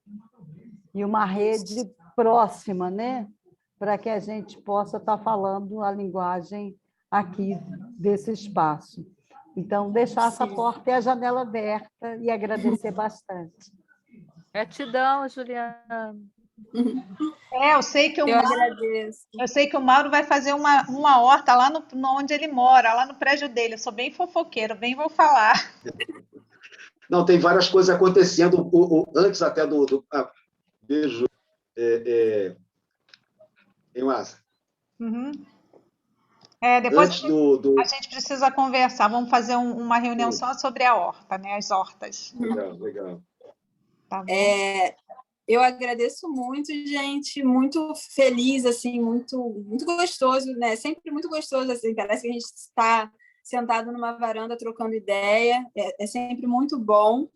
e uma rede próxima, né? Para que a gente possa estar falando a linguagem aqui desse espaço. Então, deixar essa porta e a janela aberta e agradecer bastante. Gratidão, Juliana. Eu sei que o Mauro vai fazer uma horta lá onde ele mora, lá no prédio dele. Eu sou bem fofoqueira, bem vou falar. Não, tem várias coisas acontecendo antes até do beijo. Em massa. Uhum. Depois a gente precisa conversar. Vamos fazer uma reunião só sobre a horta, né? As hortas. Legal. Tá bom? Eu agradeço muito, gente, muito feliz, assim, muito, muito gostoso, né? Sempre muito gostoso, assim, parece que a gente está sentado numa varanda trocando ideia, é sempre muito bom.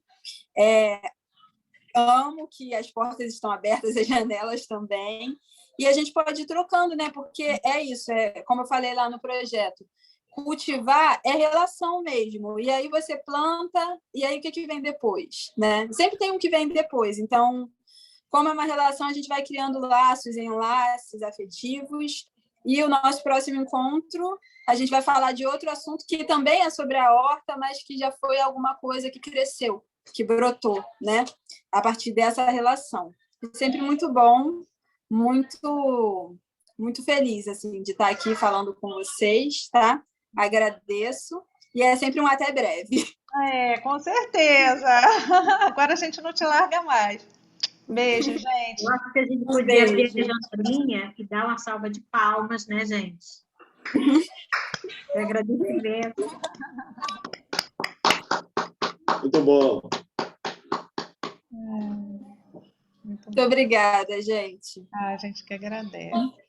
Amo que as portas estão abertas, as janelas também, e a gente pode ir trocando, né? Porque é isso, como eu falei lá no projeto, cultivar é relação mesmo, e aí você planta, e aí o que vem depois, né? Sempre tem um que vem depois, então, como é uma relação, a gente vai criando laços, enlaces afetivos, e o nosso próximo encontro, a gente vai falar de outro assunto que também é sobre a horta, mas que já foi alguma coisa que cresceu, que brotou, né? A partir dessa relação. É sempre muito bom, muito, muito feliz, assim, de estar aqui falando com vocês, tá? Agradeço, e é sempre um até breve. Com certeza. Agora a gente não te larga mais. Beijo, gente. Eu acho que a gente podia abrir a janelinha e dar uma salva de palmas, né, gente? Agradecimento. Muito bom. Muito Muito obrigada, gente. A gente que agradece.